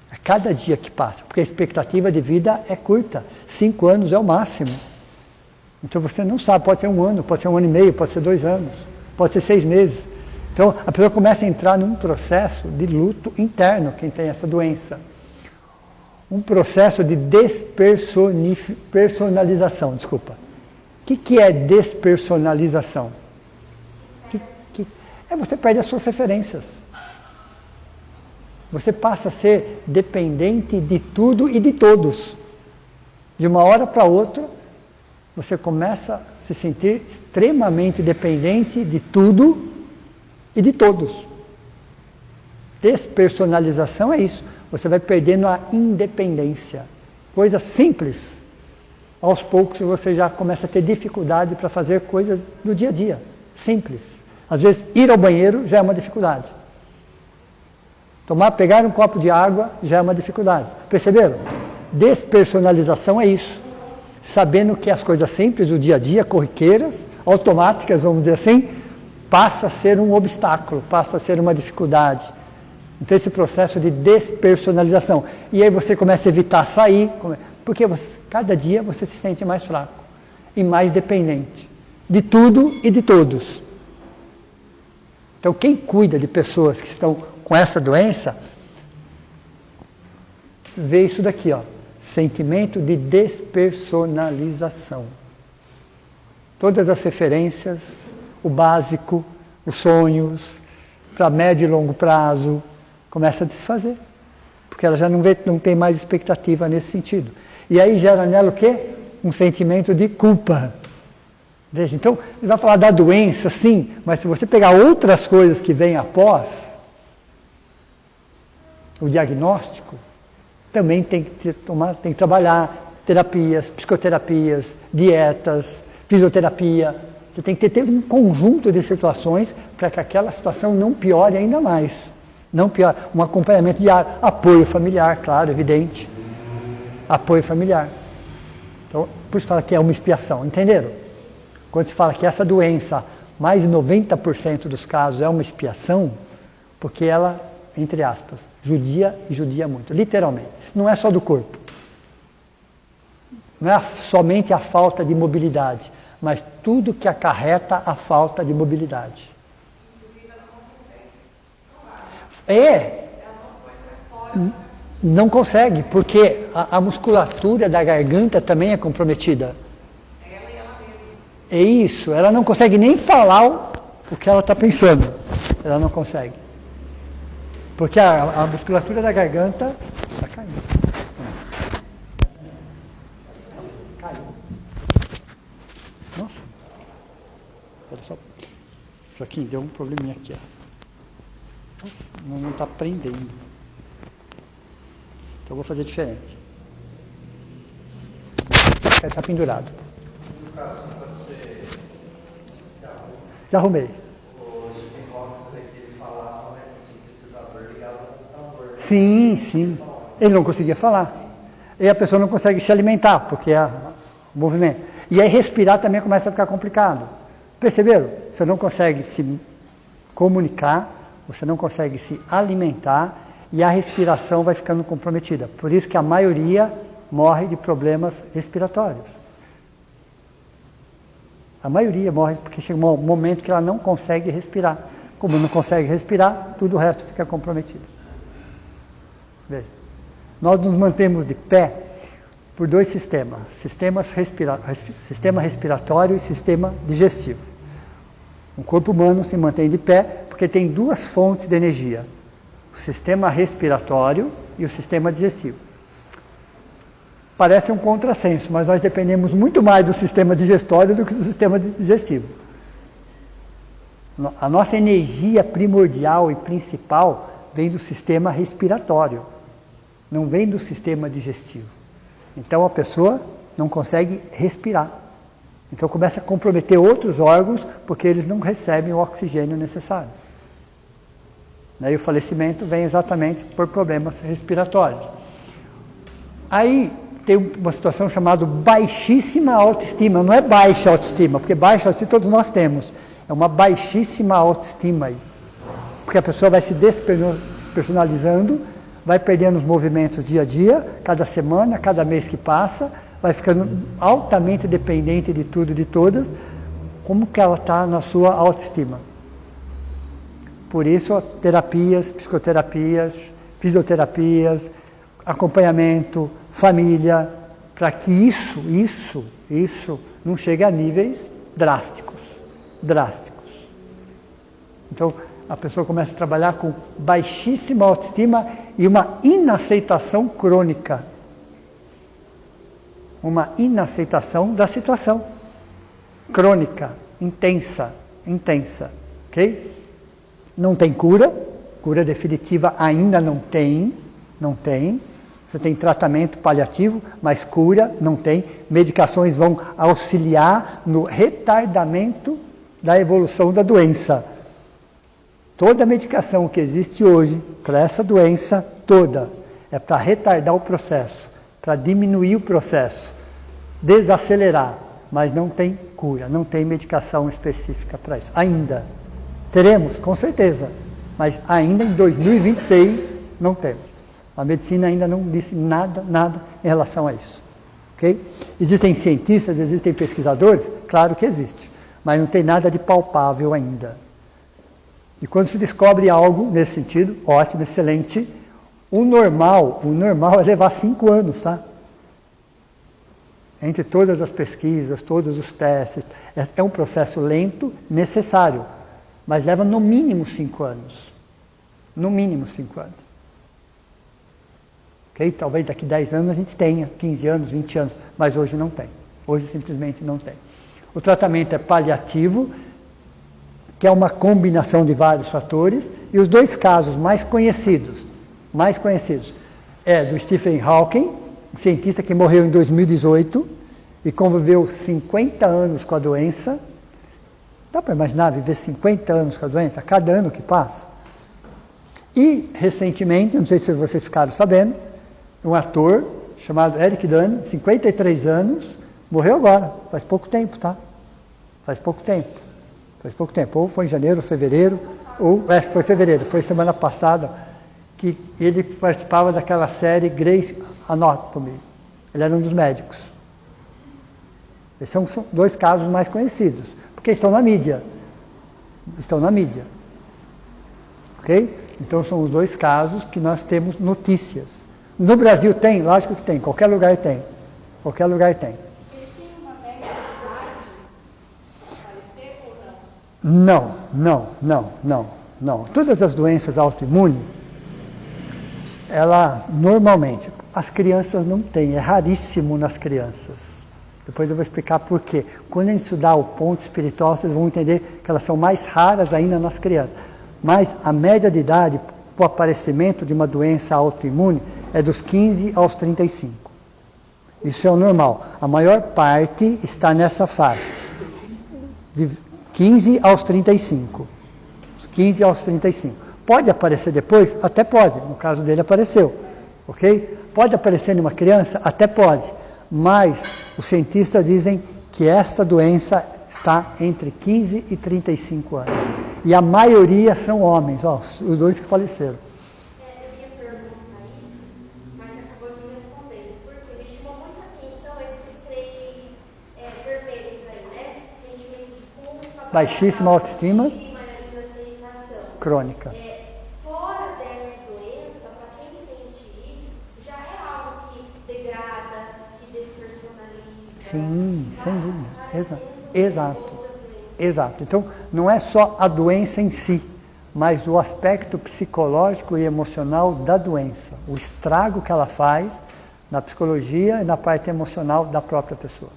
A cada dia que passa, porque a expectativa de vida é curta. 5 anos é o máximo. Então você não sabe, pode ser 1 ano, pode ser 1 ano e meio, pode ser 2 anos, pode ser 6 meses. Então a pessoa começa a entrar num processo de luto interno, quem tem essa doença. Um processo de despersonalização, desculpa. O que é despersonalização? É você perde as suas referências. Você passa a ser dependente de tudo e de todos. De uma hora para outra, você começa a se sentir extremamente dependente de tudo e de todos. Despersonalização é isso. Você vai perdendo a independência. Coisa simples. Aos poucos você já começa a ter dificuldade para fazer coisas do dia a dia. Simples. Às vezes ir ao banheiro já é uma dificuldade. Pegar um copo de água já é uma dificuldade. Perceberam? Despersonalização é isso. Sabendo que as coisas simples do dia a dia, corriqueiras, automáticas, vamos dizer assim, passa a ser um obstáculo, passa a ser uma dificuldade. Então esse processo de despersonalização. E aí você começa a evitar sair, porque cada dia você se sente mais fraco e mais dependente de tudo e de todos. Então, quem cuida de pessoas que estão com essa doença, vê isso daqui, ó, sentimento de despersonalização. Todas as referências, o básico, os sonhos, para médio e longo prazo, começa a desfazer. Porque ela já não tem mais expectativa nesse sentido. E aí gera nela o quê? Um sentimento de culpa. Veja, então, ele vai falar da doença, sim, mas se você pegar outras coisas que vêm após, o diagnóstico, também tem que trabalhar terapias, psicoterapias, dietas, fisioterapia. Você tem que ter um conjunto de situações para que aquela situação não piore ainda mais. Não piore. Um acompanhamento diário, apoio familiar, claro, evidente. Apoio familiar. Então, por isso fala que é uma expiação, entenderam? Quando se fala que essa doença, mais de 90% dos casos é uma expiação, porque ela, entre aspas, judia e judia muito, literalmente. Não é só do corpo. Não é somente a falta de mobilidade, mas tudo que acarreta a falta de mobilidade. Não consegue, porque a musculatura da garganta também é comprometida. É isso, ela não consegue nem falar o que ela está pensando. Ela não consegue. Porque a musculatura da garganta está caindo. Caiu. Nossa. Olha só. Joaquim, deu um probleminha aqui. Ó. Nossa, não está prendendo. Então eu vou fazer diferente. Está pendurado. No caso, quando você arruma, Já arrumei. o Stephen Hawking, que ele falava, né, que o sintetizador ligava ao computador. Sim, sim. Ele não conseguia falar. E a pessoa não consegue se alimentar, porque é o movimento. E aí respirar também começa a ficar complicado. Perceberam? Você não consegue se comunicar, você não consegue se alimentar e a respiração vai ficando comprometida. Por isso que a maioria morre de problemas respiratórios. A maioria morre porque chega um momento que ela não consegue respirar. Como não consegue respirar, tudo o resto fica comprometido. Veja, nós nos mantemos de pé por dois sistemas. Sistema respiratório e sistema digestivo. O corpo humano se mantém de pé porque tem duas fontes de energia. O sistema respiratório e o sistema digestivo. Parece um contrassenso, mas nós dependemos muito mais do sistema digestório do que do sistema digestivo. A nossa energia primordial e principal vem do sistema respiratório, não vem do sistema digestivo. Então a pessoa não consegue respirar. Então começa a comprometer outros órgãos porque eles não recebem o oxigênio necessário. E o falecimento vem exatamente por problemas respiratórios. Aí tem uma situação chamada baixíssima autoestima. Não é baixa autoestima, porque baixa autoestima todos nós temos. É uma baixíssima autoestima aí. Porque a pessoa vai se despersonalizando, vai perdendo os movimentos dia a dia, cada semana, cada mês que passa, vai ficando altamente dependente de tudo e de todas. Como que ela está na sua autoestima? Por isso, terapias, psicoterapias, fisioterapias, acompanhamento, família, para que isso não chegue a níveis drásticos. Então, a pessoa começa a trabalhar com baixíssima autoestima e uma inaceitação crônica. Uma inaceitação da situação. Crônica, intensa, ok? Não tem cura definitiva ainda não tem. Você tem tratamento paliativo, mas cura não tem. Medicações vão auxiliar no retardamento da evolução da doença. Toda a medicação que existe hoje para essa doença toda é para retardar o processo, para diminuir o processo, desacelerar, mas não tem cura, não tem medicação específica para isso. Ainda. Teremos, com certeza, mas ainda em 2026 não temos. A medicina ainda não disse nada em relação a isso. Okay? Existem cientistas, existem pesquisadores? Claro que existe, mas não tem nada de palpável ainda. E quando se descobre algo nesse sentido, ótimo, excelente, o normal é levar 5 anos, tá? Entre todas as pesquisas, todos os testes, é um processo lento, necessário, mas leva no mínimo 5 anos. No mínimo 5 anos. Okay? Talvez daqui 10 anos a gente tenha 15 anos, 20 anos, mas hoje não tem. Hoje simplesmente não tem. O tratamento é paliativo, que é uma combinação de vários fatores, e os 2 casos mais conhecidos, é do Stephen Hawking, um cientista que morreu em 2018 e conviveu 50 anos com a doença. Dá para imaginar viver 50 anos com a doença, a cada ano que passa? E, recentemente, não sei se vocês ficaram sabendo, um ator chamado Eric Dane, 53 anos, morreu agora, faz pouco tempo, tá? Faz pouco tempo, ou foi em janeiro, ou fevereiro, foi fevereiro, foi semana passada, que ele participava daquela série Grey's Anatomy. Ele era um dos médicos. Esses são 2 casos mais conhecidos, porque estão na mídia. Ok? Então são os 2 casos que nós temos notícias. No Brasil tem? Lógico que tem, qualquer lugar tem. Ele tem uma média de idade para falecer ou não? Não. Todas as doenças autoimunes, normalmente, as crianças não têm, é raríssimo nas crianças. Depois eu vou explicar por quê. Quando a gente estudar o ponto espiritual, vocês vão entender que elas são mais raras ainda nas crianças. Mas a média de idade para o aparecimento de uma doença autoimune é dos 15 aos 35. Isso é o normal. A maior parte está nessa faixa, de 15 aos 35. 15 aos 35. Pode aparecer depois? Até pode. No caso dele apareceu. Ok? Pode aparecer numa criança? Até pode. Mas os cientistas dizem que esta doença está entre 15 e 35 anos. E a maioria são homens, os 2 que faleceram. Eu ia perguntar isso, mas você acabou de responder. Porque me chamou muita atenção esses 3 vermelhos aí, né? Sentimento de culpa, baixíssima autoestima, irritação crônica. Fora dessa doença, para quem sente isso, já é algo que degrada, que despersonaliza. Sim, sem dúvida. Exato. Então, não é só a doença em si, mas o aspecto psicológico e emocional da doença. O estrago que ela faz na psicologia e na parte emocional da própria pessoa.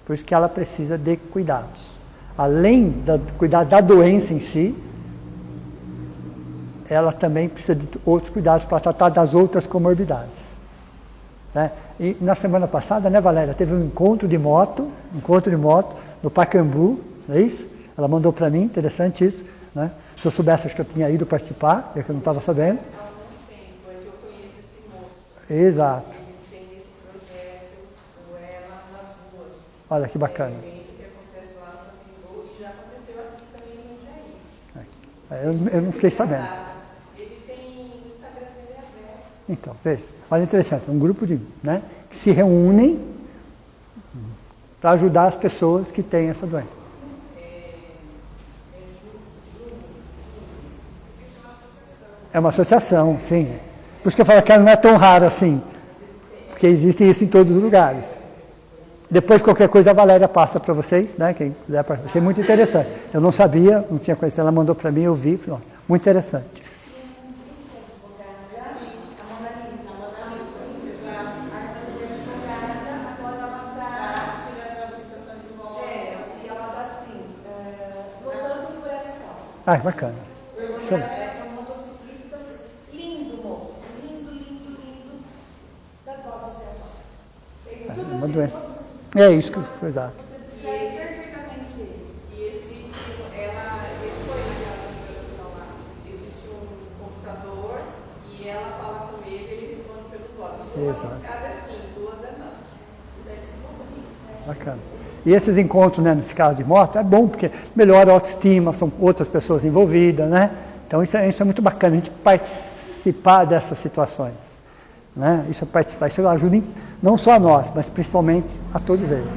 Por isso que ela precisa de cuidados. Além de cuidar da doença em si, ela também precisa de outros cuidados para tratar das outras comorbidades. Né? E na semana passada, né, Valéria, teve um encontro de moto no Pacaembu, não é isso? Ela mandou para mim, interessante isso, né? Se eu soubesse, acho que eu tinha ido participar, é que eu não estava sabendo. Há algum tempo, é que eu conheço esse moço. Exato. Eles têm esse projeto, o Ela nas Ruas. Olha que bacana. É um evento que acontece lá no Pacaembu e já aconteceu aqui também em Jundiaí. Eu não fiquei sabendo. Ele tem o Instagram dele aberto. Então, veja, olha interessante, um grupo de, né, que se reúnem para ajudar as pessoas que têm essa doença. É uma associação, sim. Por isso que eu falo que ela não é tão rara assim, porque existe isso em todos os lugares. Depois, qualquer coisa, a Valéria passa para vocês, né? Quem quiser, achei muito interessante. Eu não sabia, não tinha conhecido, ela mandou para mim, eu vi, falei, ó, muito interessante. Ah, bacana. É um motociclista lindo, moço. Lindo. Da dó de ver agora. Tudo Uma assim, doença. todos esses- É isso que foi exato. Você descreve perfeitamente ele. E existe, ele foi naquela recuperação lá, existe um computador e ela fala com ele responde pelo blog. Uma Exato. escada é sim, 2 é não. Deve ser bom. Bacana. E esses encontros, né, nesse caso de moto, é bom, porque melhora a autoestima, são outras pessoas envolvidas, né? Então isso é muito bacana, a gente participar dessas situações. Né? Isso ajuda não só a nós, mas principalmente a todos eles.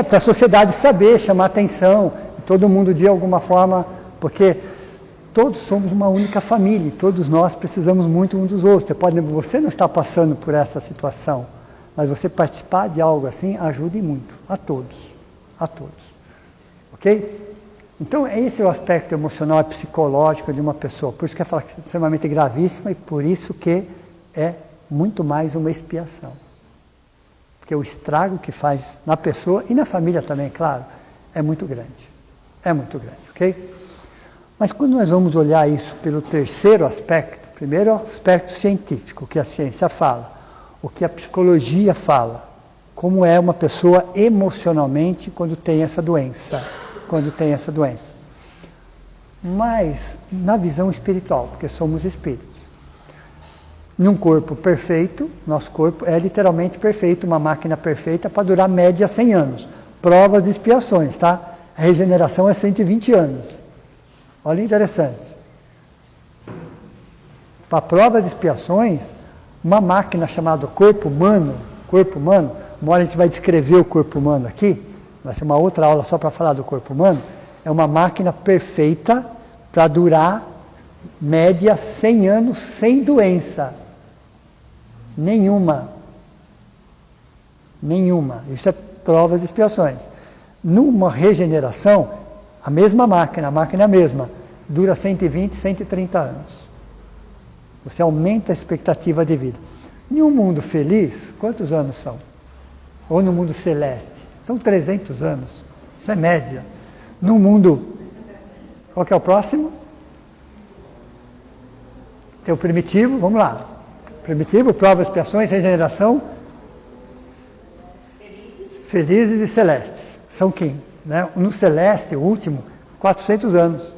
Para a sociedade saber, chamar atenção, todo mundo de alguma forma porque todos somos uma única família, todos nós precisamos muito uns dos outros. Você não está passando por essa situação, mas você participar de algo assim ajude muito, a todos, ok? Então esse é o aspecto emocional e psicológico de uma pessoa, por isso que é extremamente gravíssima e por isso que é muito mais uma expiação. Porque o estrago que faz na pessoa e na família também, claro, é muito grande, ok? Mas quando nós vamos olhar isso pelo terceiro aspecto, primeiro é o aspecto científico, o que a ciência fala, o que a psicologia fala, como é uma pessoa emocionalmente quando tem essa doença, Mas na visão espiritual, porque somos espíritos. Num corpo perfeito, nosso corpo é literalmente perfeito, uma máquina perfeita para durar média 100 anos. Provas e expiações, tá? A regeneração é 120 anos. Olha, interessante. Para provas e expiações, uma máquina chamada corpo humano, uma hora a gente vai descrever o corpo humano aqui, vai ser uma outra aula só para falar do corpo humano, é uma máquina perfeita para durar média 100 anos sem doença. Nenhuma. Isso é provas e expiações. Numa regeneração, a mesma máquina, a máquina é a mesma, dura 120, 130 anos. Você aumenta a expectativa de vida. Em um mundo feliz, quantos anos são? Ou no mundo celeste? São 300 anos. Isso é média. No mundo... Qual que é o próximo? Tem o primitivo, vamos lá. Primitivo, provas, expiações, regeneração. Felizes e celestes. São quem? Né? No celeste, o último, 400 anos.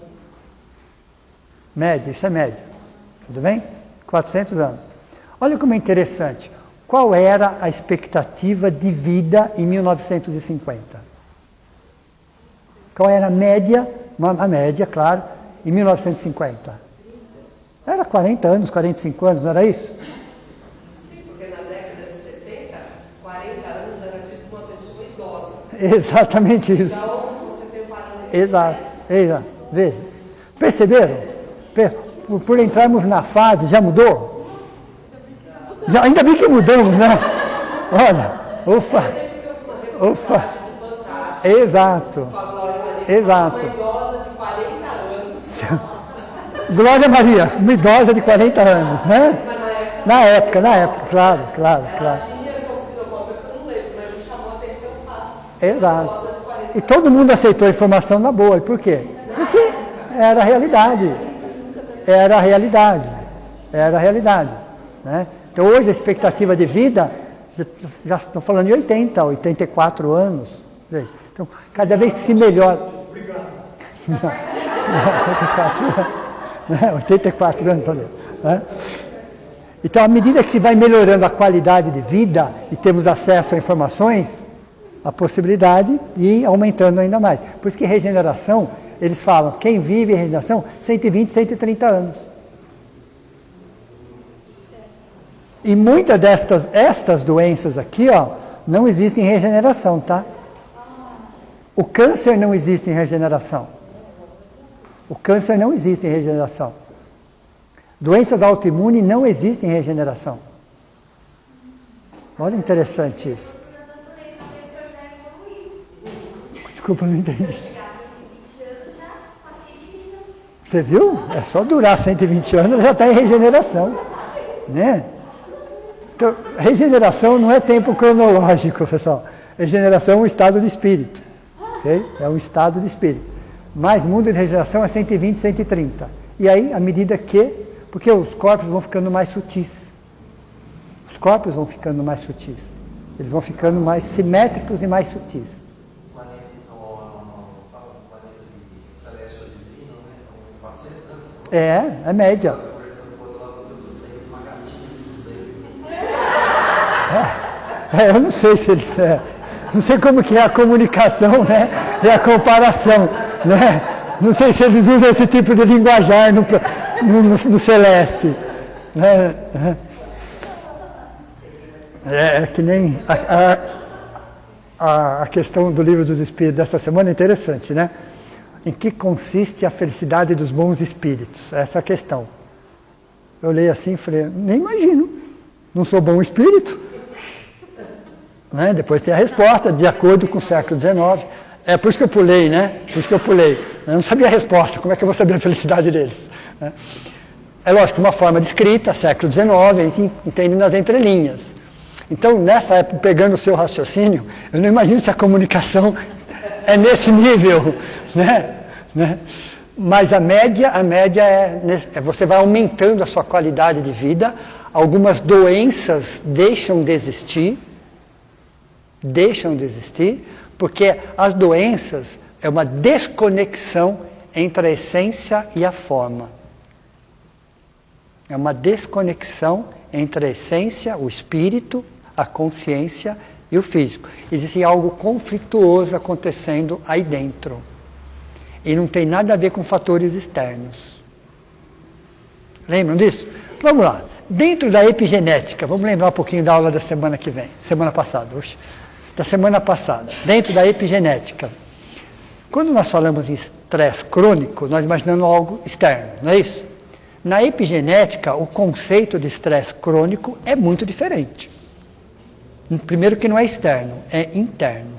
Média, isso é média. Tudo bem? 400 anos. Olha como é interessante. Qual era a expectativa de vida em 1950? Qual era a média, claro, em 1950? Era 40 anos, 45 anos, não era isso? Sim, porque na década de 70, 40 anos era tipo uma pessoa idosa. Exatamente isso. Então, você tem um parâmetro. Exato. Veja. Perceberam? Por entrarmos na fase, já mudou? Ainda bem que mudamos, né? Olha, ufa. Exato. Uma idosa de 40 anos. Glória Maria, uma idosa de 40 anos, né? Na época, claro. Ela tinha sofrido alguma coisa que eu não lembro, mas me chamou a atenção o fato. Exato. E todo mundo aceitou a informação na boa. E por quê? Porque era a realidade. Né? Então hoje a expectativa de vida, já estão falando de 80, 84 anos. Então, cada vez que se melhora... Obrigado. 84 anos, olha. Né? Então, à medida que se vai melhorando a qualidade de vida e temos acesso a informações, a possibilidade de ir aumentando ainda mais. Por isso que regeneração, eles falam, quem vive em regeneração, 120, 130 anos. E muitas estas doenças aqui, ó, não existem em regeneração, tá? O câncer não existe em regeneração. Doenças autoimunes não existem em regeneração. Olha interessante isso. Desculpa, não entendi. Você viu? É só durar 120 anos, já está em regeneração. Né? Então, regeneração não é tempo cronológico, pessoal. Regeneração é um estado de espírito. Okay? É um estado de espírito. Mas mundo de regeneração é 120, 130. E aí, à medida que... Porque os corpos vão ficando mais sutis. Eles vão ficando mais simétricos e mais sutis. O planeta de celeste ou divino, né? Então, 400 anos. É média. Eu não sei se eles... não sei como que é a comunicação, né? E a comparação, né? Não sei se eles usam esse tipo de linguajar no celeste. Né? É que nem a questão do Livro dos Espíritos dessa semana é interessante, né? em que consiste a felicidade dos bons espíritos? Essa é a questão. Eu olhei assim e falei, nem imagino, não sou bom espírito. Né? Depois tem a resposta, de acordo com o século XIX. É por isso que eu pulei, né? Por isso que eu pulei. Eu não sabia a resposta, como é que eu vou saber a felicidade deles? Né? É lógico, uma forma de escrita, século XIX, a gente entende nas entrelinhas. Então, nessa época, pegando o seu raciocínio, eu não imagino se a comunicação é nesse nível, né? Mas a média você vai aumentando a sua qualidade de vida, algumas doenças deixam de existir, porque as doenças é uma desconexão entre a essência e a forma. É uma desconexão entre a essência, o espírito, a consciência e o físico. Existe algo conflituoso acontecendo aí dentro. E não tem nada a ver com fatores externos. Lembram disso? Vamos lá. Dentro da epigenética, vamos lembrar um pouquinho da aula da semana que vem, semana passada, da semana passada. Dentro da epigenética, quando nós falamos em estresse crônico, nós imaginamos algo externo, não é isso? Na epigenética, o conceito de estresse crônico é muito diferente. Primeiro que não é externo, é interno.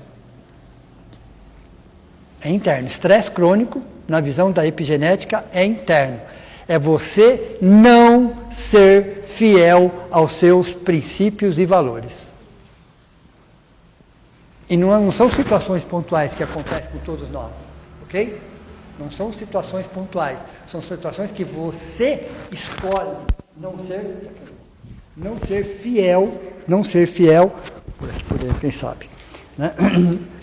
É interno. Estresse crônico, na visão da epigenética, é interno. É você não ser fiel aos seus princípios e valores. E não são situações pontuais que acontecem com todos nós, ok? Não são situações pontuais, são situações que você escolhe não ser fiel, por aí, quem sabe, né?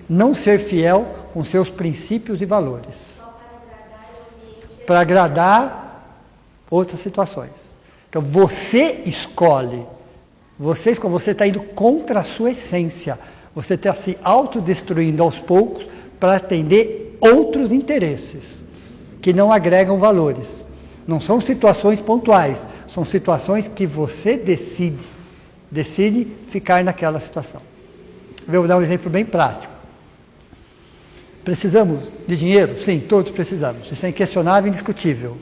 Não ser fiel com seus princípios e valores, para agradar outras situações. Então você escolhe, você está indo contra a sua essência, você está se autodestruindo aos poucos para atender outros interesses que não agregam valores. Não são situações pontuais, são situações que você decide ficar naquela situação. Eu vou dar um exemplo bem prático. Precisamos de dinheiro? Sim, todos precisamos. Isso é inquestionável e indiscutível.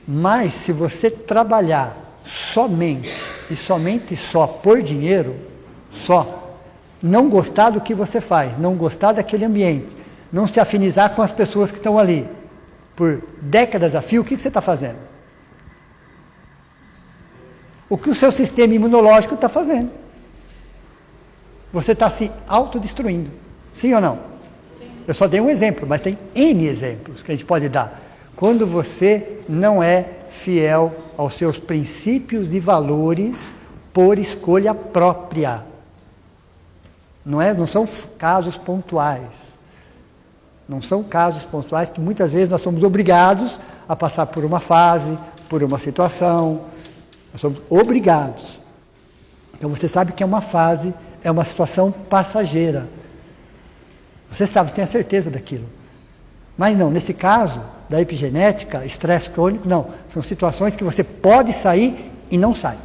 Mas se você trabalhar somente só por dinheiro, não gostar do que você faz, não gostar daquele ambiente, não se afinizar com as pessoas que estão ali, por décadas a fio, o que você está fazendo? O que o seu sistema imunológico está fazendo? Você está se autodestruindo. Sim ou não? Sim. Eu só dei um exemplo, mas tem N exemplos que a gente pode dar. Quando você não é fiel aos seus princípios e valores por escolha própria. Não são casos pontuais. Não são casos pontuais que muitas vezes nós somos obrigados a passar por uma fase, por uma situação. Nós somos obrigados. Então você sabe que é uma fase, é uma situação passageira. Você sabe, tem a certeza daquilo. Mas não, nesse caso da epigenética, estresse crônico, não. São situações que você pode sair e não sai.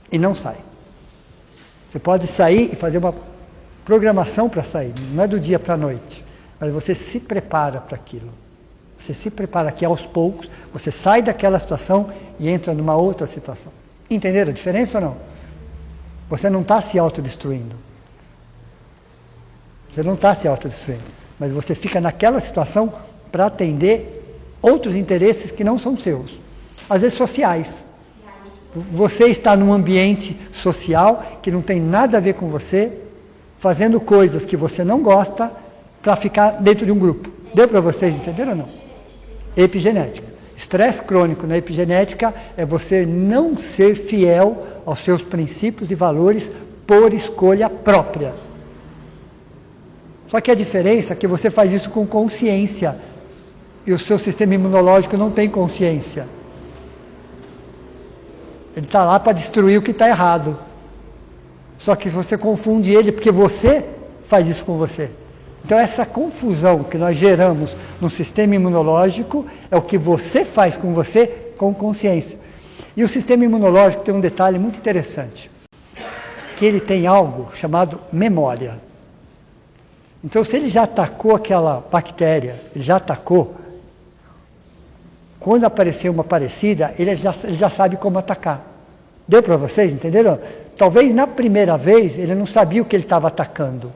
E não sai. Você pode sair e fazer uma programação para sair, não é do dia para a noite, mas você se prepara para aquilo. Você se prepara que aos poucos, você sai daquela situação e entra numa outra situação. Entenderam a diferença ou não? Você não está se autodestruindo. Você não está se autodestruindo, mas você fica naquela situação para atender outros interesses que não são seus. Às vezes sociais. Você está num ambiente social que não tem nada a ver com você, fazendo coisas que você não gosta para ficar dentro de um grupo. Deu para vocês entenderam ou não? Epigenética. Estresse crônico na epigenética é você não ser fiel aos seus princípios e valores por escolha própria. Só que a diferença é que você faz isso com consciência e o seu sistema imunológico não tem consciência. Ele está lá para destruir o que está errado. Só que você confunde ele porque você faz isso com você. Então essa confusão que nós geramos no sistema imunológico é o que você faz com você com consciência. E o sistema imunológico tem um detalhe muito interessante. Que ele tem algo chamado memória. Então, se ele já atacou aquela bactéria, ele já atacou, quando aparecer uma parecida, ele já sabe como atacar. Deu para vocês, entenderam? Talvez na primeira vez ele não sabia o que ele estava atacando.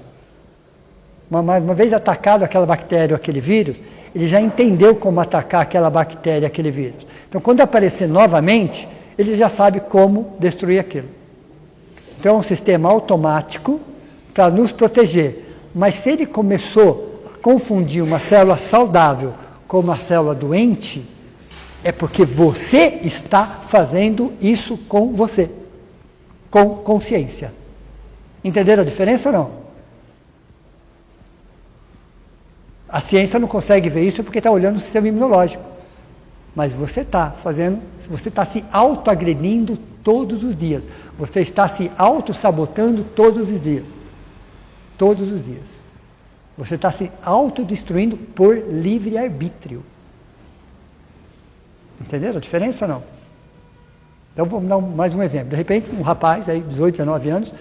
Uma vez atacado aquela bactéria ou aquele vírus, ele já entendeu como atacar aquela bactéria, aquele vírus. Então, quando aparecer novamente, ele já sabe como destruir aquilo. Então, é um sistema automático para nos proteger. Mas se ele começou a confundir uma célula saudável com uma célula doente, é porque você está fazendo isso com você, com consciência. Entenderam a diferença ou não? A ciência não consegue ver isso porque está olhando o sistema imunológico. Mas você está fazendo, você está se autoagredindo todos os dias. Você está se auto-sabotando todos os dias. Todos os dias. Você está se autodestruindo por livre-arbítrio. Entenderam a diferença ou não? Então vamos dar mais um exemplo. De repente, um rapaz, aí, 18, 19 anos,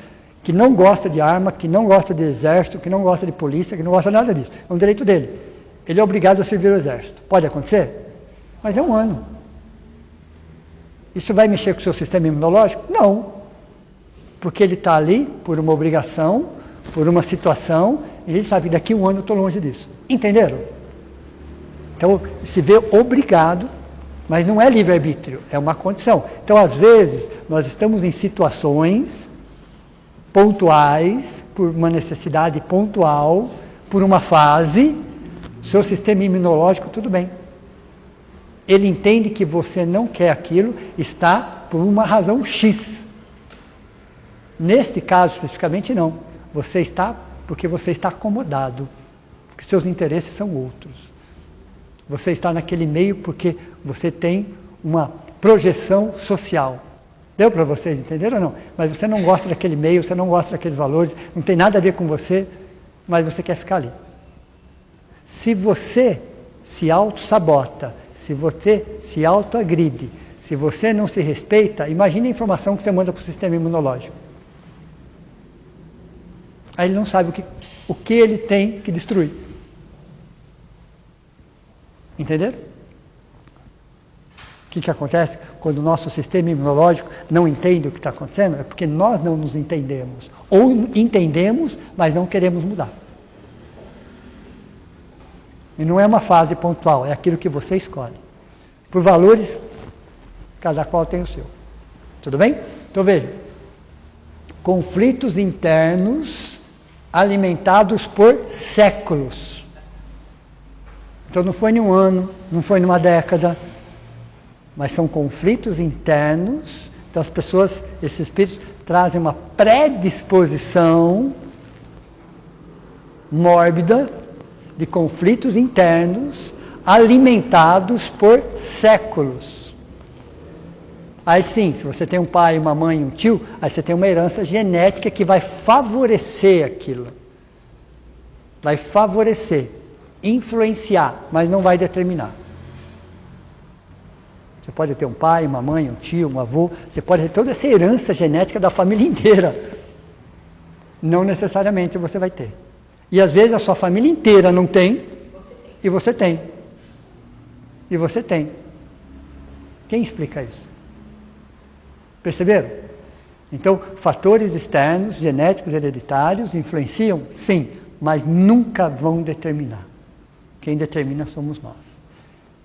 que não gosta de arma, que não gosta de exército, que não gosta de polícia, que não gosta de nada disso. É um direito dele. Ele é obrigado a servir o exército. Pode acontecer? Mas é um ano. Isso vai mexer com o seu sistema imunológico? Não. Porque ele está ali por uma obrigação, por uma situação, e ele sabe que daqui a um ano eu estou longe disso. Entenderam? Então, se vê obrigado, mas não é livre-arbítrio, é uma condição. Então, às vezes, nós estamos em situações pontuais, por uma necessidade pontual, por uma fase, seu sistema imunológico, tudo bem. Ele entende que você não quer aquilo, está por uma razão X. Neste caso, especificamente, não. Você está porque você está acomodado, porque seus interesses são outros. Você está naquele meio porque você tem uma projeção social. Deu para vocês entenderam ou não? Mas você não gosta daquele meio, você não gosta daqueles valores, não tem nada a ver com você, mas você quer ficar ali. Se você se auto-sabota, se você se auto-agride, se você não se respeita, imagine a informação que você manda para o sistema imunológico. Aí ele não sabe o que ele tem que destruir. Entenderam? O que acontece quando o nosso sistema imunológico não entende o que está acontecendo? É porque nós não nos entendemos. Ou entendemos, mas não queremos mudar. E não é uma fase pontual, é aquilo que você escolhe. Por valores, cada qual tem o seu. Tudo bem? Então veja. Conflitos internos alimentados por séculos. Então não foi em um ano, não foi numa década, mas são conflitos internos. Então as pessoas, esses espíritos, trazem uma predisposição mórbida de conflitos internos alimentados por séculos. Aí sim, se você tem um pai, uma mãe, um tio, aí você tem uma herança genética que vai favorecer aquilo. Vai favorecer, influenciar, mas não vai determinar. Você pode ter um pai, uma mãe, um tio, um avô, você pode ter toda essa herança genética da família inteira. Não necessariamente você vai ter. E às vezes a sua família inteira não tem, e você tem. E você tem. Quem explica isso? Perceberam? Então, fatores externos, genéticos, hereditários, influenciam? Sim, mas nunca vão determinar. Quem determina somos nós.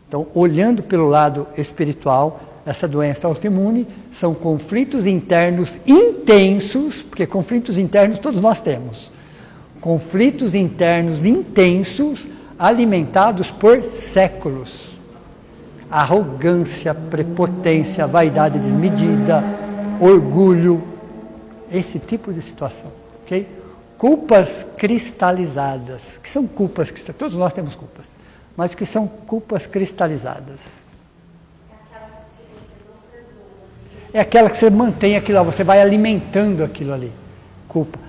Então, olhando pelo lado espiritual, essa doença autoimune são conflitos internos intensos, porque conflitos internos todos nós temos. Conflitos internos intensos, alimentados por séculos. Arrogância, prepotência, vaidade desmedida, orgulho, esse tipo de situação, ok? Culpas cristalizadas. O que são culpas cristalizadas? Todos nós temos culpas, mas o que são culpas cristalizadas? É aquela que você mantém aquilo lá, você vai alimentando aquilo ali. Culpa.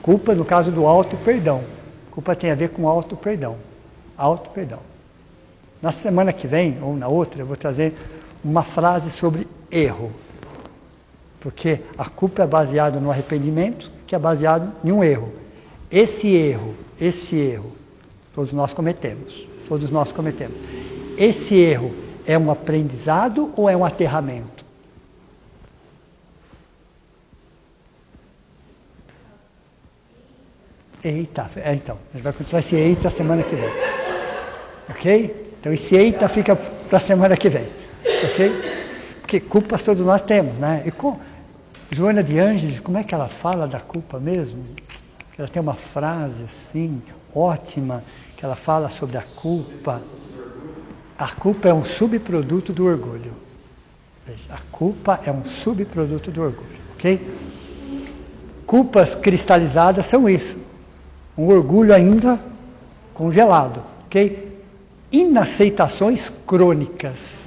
Culpa no caso do auto-perdão. Culpa tem a ver com auto-perdão. Auto-perdão. Na semana que vem, ou na outra, eu vou trazer uma frase sobre erro. Porque a culpa é baseada no arrependimento, que é baseado em um erro. esse erro, todos nós cometemos. Esse erro é um aprendizado ou é um aterramento? Eita, então, a gente vai continuar esse eita semana que vem. Ok? Então esse eita fica para a semana que vem. Ok? Porque culpas todos nós temos, né? E com Joana de Ângeles, como é que ela fala da culpa mesmo? Ela tem uma frase assim, ótima, que ela fala sobre a culpa. A culpa é um subproduto do orgulho. Veja, a culpa é um subproduto do orgulho, ok? Culpas cristalizadas são isso. Um orgulho ainda congelado, ok? Inaceitações crônicas.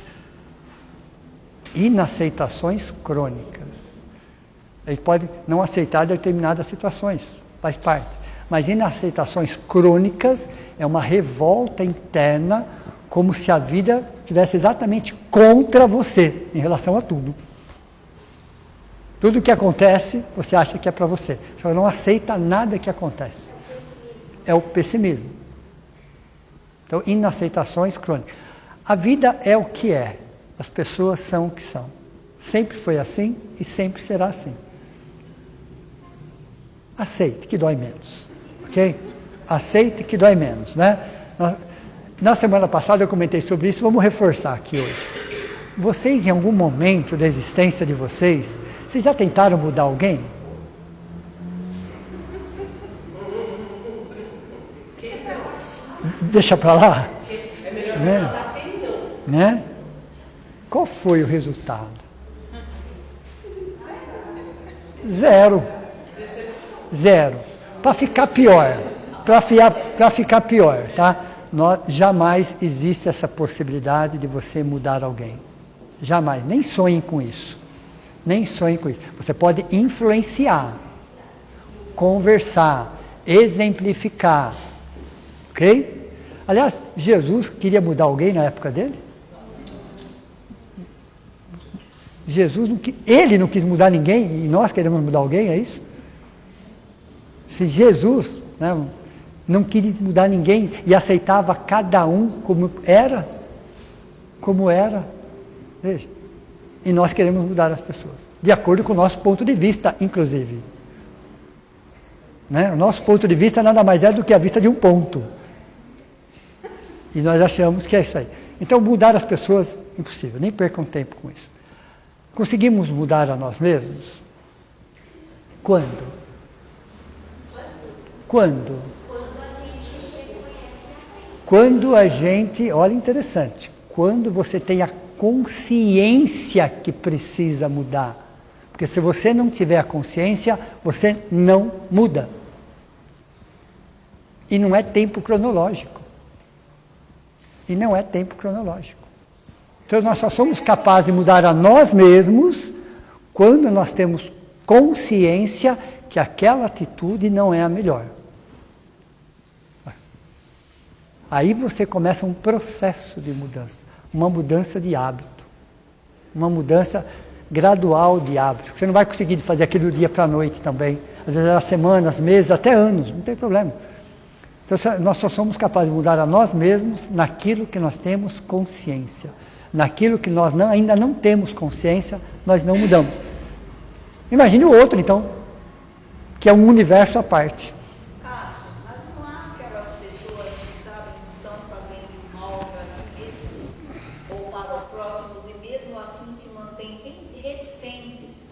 A gente pode não aceitar determinadas situações, faz parte. Mas inaceitações crônicas é uma revolta interna, como se a vida estivesse exatamente contra você em relação a tudo. Tudo que acontece, você acha que é para você. Você não aceita nada que acontece. É o pessimismo. Então, inaceitações crônicas. A vida é o que é. As pessoas são o que são. Sempre foi assim e sempre será assim. Aceite que dói menos. Ok? Aceite que dói menos, né? Na semana passada eu comentei sobre isso, vamos reforçar aqui hoje. Vocês, em algum momento da existência de vocês já tentaram mudar alguém? Deixa para lá. Né? Qual foi o resultado? Zero. Para ficar pior. Para ficar pior, tá? Jamais existe essa possibilidade de você mudar alguém. Jamais. Nem sonhem com isso. Você pode influenciar, conversar, exemplificar. Ok? Aliás, Jesus queria mudar alguém na época dele? Ele não quis mudar ninguém e nós queremos mudar alguém, é isso? Se Jesus, né, não queria mudar ninguém e aceitava cada um como era, veja, e nós queremos mudar as pessoas, de acordo com o nosso ponto de vista, inclusive. Né? O nosso ponto de vista nada mais é do que a vista de um ponto. E nós achamos que é isso aí. Então, mudar as pessoas, impossível, nem percam tempo com isso. Conseguimos mudar a nós mesmos? Quando? Quando a gente, olha interessante, quando você tem a consciência que precisa mudar. Porque se você não tiver a consciência, você não muda. E não é tempo cronológico. Então nós só somos capazes de mudar a nós mesmos quando nós temos consciência que aquela atitude não é a melhor. Aí você começa um processo de mudança, uma mudança de hábito, uma mudança gradual de hábito. Você não vai conseguir fazer aquilo do dia para a noite também, às vezes semanas, meses, até anos, não tem problema. Então nós só somos capazes de mudar a nós mesmos naquilo que nós temos consciência. Naquilo que nós ainda não temos consciência, nós não mudamos. Imagine o outro, então, que é um universo à parte. Cássio, mas não há aquelas pessoas que sabem que estão fazendo mal para si mesmas ou para próximos e mesmo assim se mantêm reticentes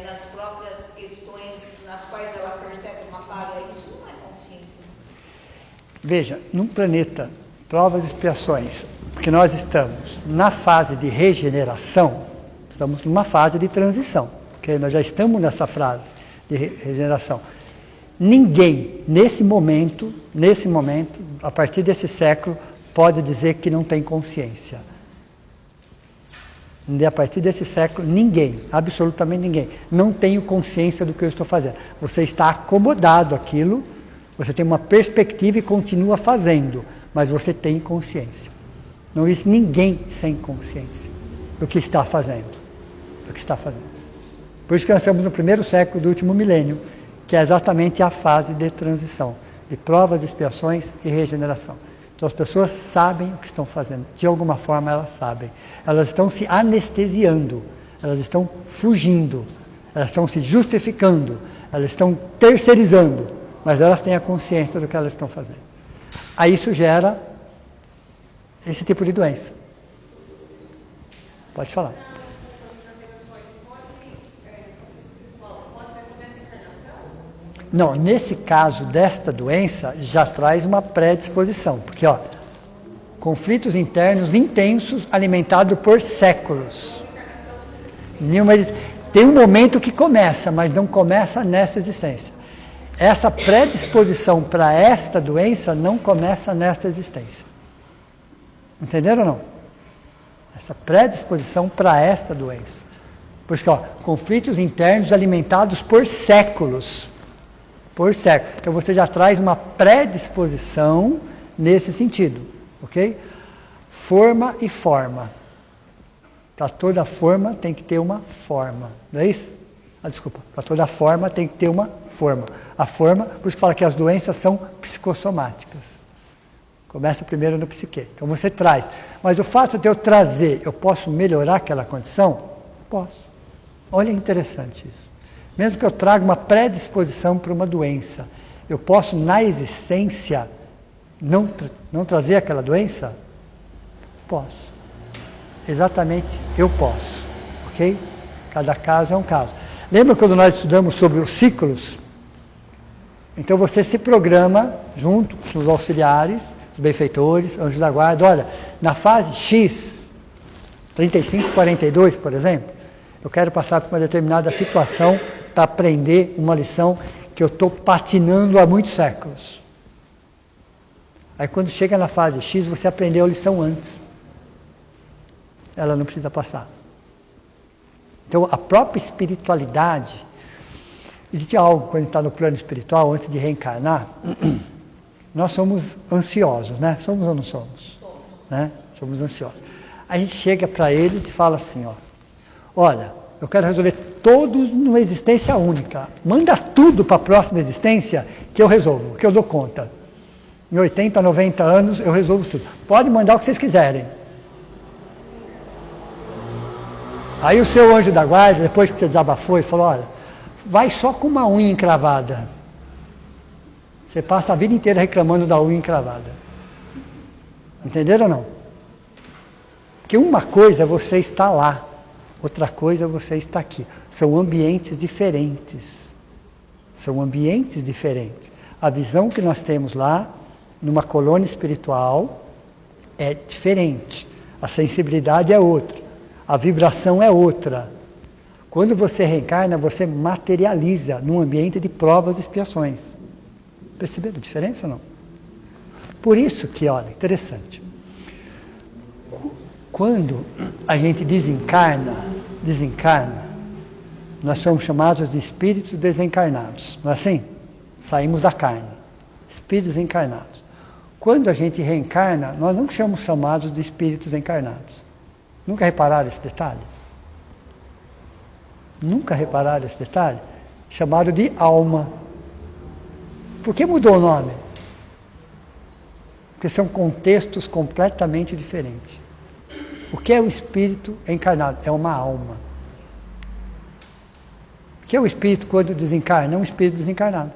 nas próprias questões nas quais ela percebe uma falha? Isso não é consciência. Veja, num planeta, provas e expiações, porque nós estamos na fase de regeneração, estamos numa fase de transição, okay? Nós já estamos nessa fase de regeneração. Ninguém, nesse momento, a partir desse século, pode dizer que não tem consciência. A partir desse século, ninguém, absolutamente ninguém, não tem consciência do que eu estou fazendo. Você está acomodado àquilo, você tem uma perspectiva e continua fazendo, mas você tem consciência. Não existe ninguém sem consciência do que está fazendo. Por isso que nós estamos no primeiro século do último milênio, que é exatamente a fase de transição, de provas, expiações e regeneração. Então as pessoas sabem o que estão fazendo, de alguma forma elas sabem. Elas estão se anestesiando, elas estão fugindo, elas estão se justificando, elas estão terceirizando, mas elas têm a consciência do que elas estão fazendo. Aí isso gera esse tipo de doença. Pode falar. Não, nesse caso desta doença, já traz uma predisposição, porque ó, conflitos internos intensos alimentados por séculos. Tem um momento que começa, mas não começa nessa existência. Essa predisposição para esta doença não começa nesta existência. Entenderam ou não? Essa predisposição para esta doença. Por isso que, ó, conflitos internos alimentados por séculos. Por século. Então você já traz uma predisposição nesse sentido, ok? Forma e forma. Para toda forma tem que ter uma forma, não é isso? Desculpa, para toda forma tem que ter uma forma. A forma, por isso que fala que as doenças são psicossomáticas. Começa primeiro no psique. Então você traz. Mas o fato de eu trazer, eu posso melhorar aquela condição? Posso. Olha, interessante isso. Mesmo que eu traga uma predisposição para uma doença, eu posso, na existência, não trazer aquela doença? Posso. Exatamente, eu posso. Ok? Cada caso é um caso. Lembra quando nós estudamos sobre os ciclos? Então você se programa junto com os auxiliares, os benfeitores, anjos da guarda. Olha, na fase X, 35, 42, por exemplo, eu quero passar por uma determinada situação para aprender uma lição que eu estou patinando há muitos séculos. Aí quando chega na fase X, você aprendeu a lição antes. Ela não precisa passar. Então a própria espiritualidade, existe algo quando a gente está no plano espiritual, antes de reencarnar, nós somos ansiosos, né? Somos ou não somos? Somos. Né? Somos ansiosos. A gente chega para eles e fala assim, ó, olha, eu quero resolver todos numa existência única. Manda tudo para a próxima existência que eu resolvo, que eu dou conta. Em 80, 90 anos eu resolvo tudo. Pode mandar o que vocês quiserem. Aí o seu anjo da guarda, depois que você desabafou, e falou, olha, vai só com uma unha encravada. Você passa a vida inteira reclamando da unha encravada. Entenderam ou não? Porque uma coisa é você estar lá, outra coisa é você estar aqui. São ambientes diferentes. São ambientes diferentes. A visão que nós temos lá, numa colônia espiritual, é diferente. A sensibilidade é outra. A vibração é outra. Quando você reencarna, você materializa num ambiente de provas e expiações. Perceberam a diferença ou não? Por isso que, olha, interessante. Quando a gente desencarna, nós somos chamados de espíritos desencarnados. Não é assim? Saímos da carne. Espíritos encarnados. Quando a gente reencarna, nós não somos chamados de espíritos encarnados. Nunca repararam esse detalhe? Nunca repararam esse detalhe? Chamado de alma. Por que mudou o nome? Porque são contextos completamente diferentes. O que é o espírito encarnado? É uma alma. O que é o espírito quando desencarna? É um espírito desencarnado.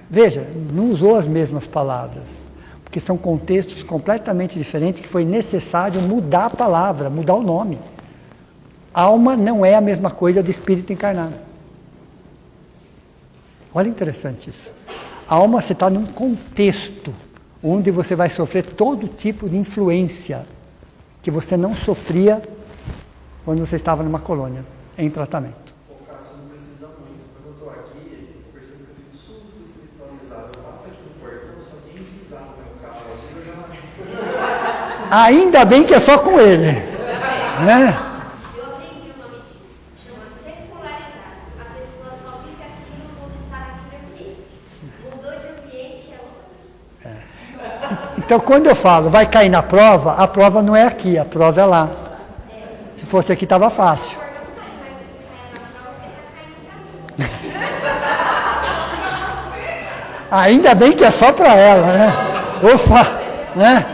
Veja, não usou as mesmas palavras, porque são contextos completamente diferentes que foi necessário mudar a palavra, mudar o nome. Alma não é a mesma coisa de espírito encarnado. Olha interessante isso. A alma, você está num contexto onde você vai sofrer todo tipo de influência que você não sofria quando você estava numa colônia, em tratamento. O Cássio não precisa muito. Quando eu estou aqui, eu percebo que eu fico super espiritualizado. Eu passo aqui no portão, só tem pisar no meu carro. Assim eu já... Ainda bem que é só com ele. Né? Eu aprendi o nome disso. Chama secularizado. A pessoa só vive aqui no mundo, estar aqui no ambiente. Mudou de ambiente, é outra pessoa. Então, quando eu falo, vai cair na prova, a prova não é aqui, a prova é lá. Se fosse aqui, estava fácil. Não cai, mas se cair na prova, ele vai cair no caminho. Ainda bem que é só para ela, né? Opa, né?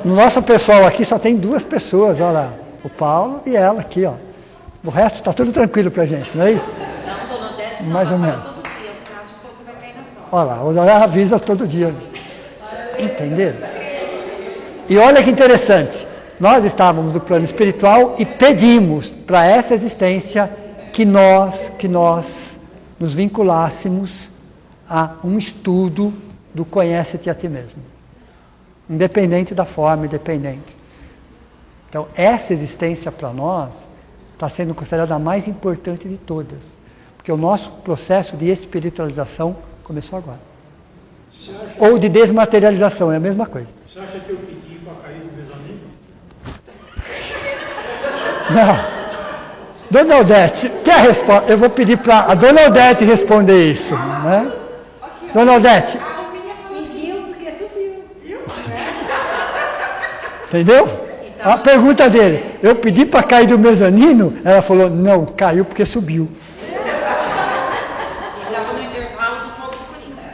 No nosso pessoal aqui só tem 2 pessoas, olha lá. O Paulo e ela aqui, ó. O resto está tudo tranquilo pra gente, não é isso? Não, dona Odete, Mais ou menos. todo dia, porque acho que o fogo vai cair na prova. Olha lá, o Dona avisa todo dia. Entenderam? E olha que interessante. Nós estávamos no plano espiritual e pedimos para essa existência que nós nos vinculássemos a um estudo do conhece-te a ti mesmo. Independente da forma, independente. Então, essa existência para nós está sendo considerada a mais importante de todas. Porque o nosso processo de espiritualização começou agora. Ou de desmaterialização, é a mesma coisa. Você acha que eu pedi para cair no mezanino? Não. Dona Odete, quer a resposta? Eu vou pedir para a Dona Odete responder isso. Né? Dona Odete. Pediu porque subiu. Entendeu? A pergunta dele, eu pedi para cair do mezanino? Ela falou, não, caiu porque subiu. Estava no intervalo do jogo do Corinthians.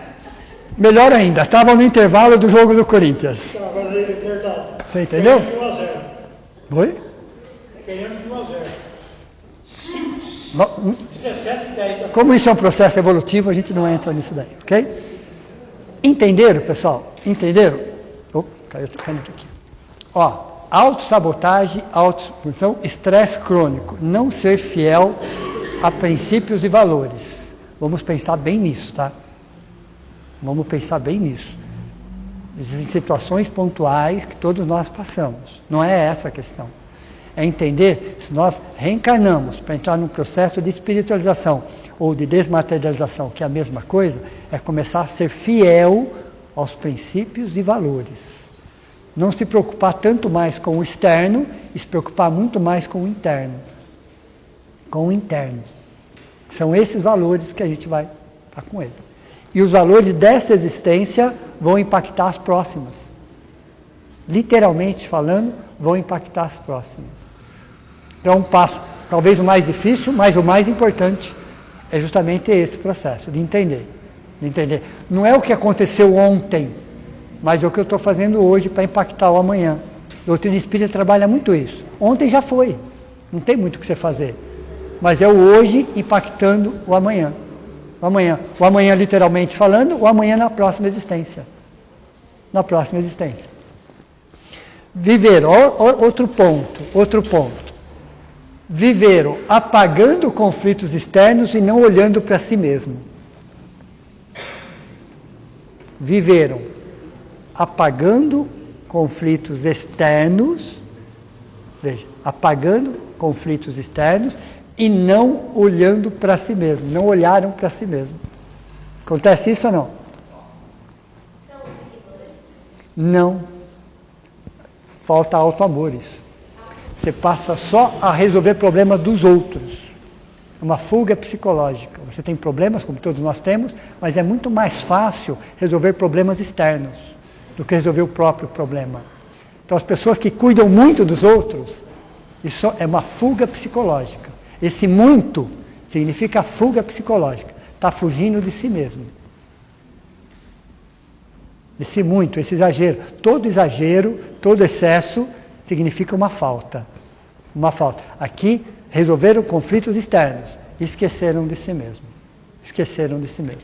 Melhor ainda, estava no intervalo do jogo do Corinthians. Estava verdade. Você entendeu? Ganhamos de 1 a 0. Oi? Ganhamos de 1 a 0. 17 10 da Como isso é um processo evolutivo, a gente não entra nisso daí, ok? Entenderam, pessoal? Entenderam? Caiu a caneta aqui. Ó, autossabotagem, autoexpulsão, estresse crônico, não ser fiel a princípios e valores. Vamos pensar bem nisso, tá? Vamos pensar bem nisso. Existem situações pontuais que todos nós passamos. Não é essa a questão. É entender se nós reencarnamos para entrar num processo de espiritualização ou de desmaterialização, que é a mesma coisa, é começar a ser fiel aos princípios e valores. Não se preocupar tanto mais com o externo e se preocupar muito mais com o interno. Com o interno. São esses valores que a gente vai estar com ele. E os valores dessa existência vão impactar as próximas. Literalmente falando, vão impactar as próximas. Então, um passo, talvez o mais difícil, mas o mais importante, é justamente esse processo de entender. De entender. Não é o que aconteceu ontem, mas é o que eu estou fazendo hoje para impactar o amanhã. O doutrina espírita trabalha muito isso. Ontem já foi, não tem muito o que você fazer. Mas é o hoje impactando o amanhã. O amanhã literalmente falando, o amanhã na próxima existência. Na próxima existência. Viver, outro ponto. Viveram apagando conflitos externos e não olhando para si mesmo. Viveram apagando conflitos externos, veja, apagando conflitos externos e não olhando para si mesmo, não olharam para si mesmo. Acontece isso ou não? Não. Falta auto-amor isso. Você passa só a resolver problemas dos outros. É uma fuga psicológica. Você tem problemas, como todos nós temos, mas é muito mais fácil resolver problemas externos do que resolver o próprio problema. Então, as pessoas que cuidam muito dos outros, isso é uma fuga psicológica. Esse muito significa fuga psicológica. Está fugindo de si mesmo. Esse muito, esse exagero. Todo exagero, todo excesso significa uma falta. Uma falta. Aqui, resolveram conflitos externos. Esqueceram de si mesmo. Esqueceram de si mesmo.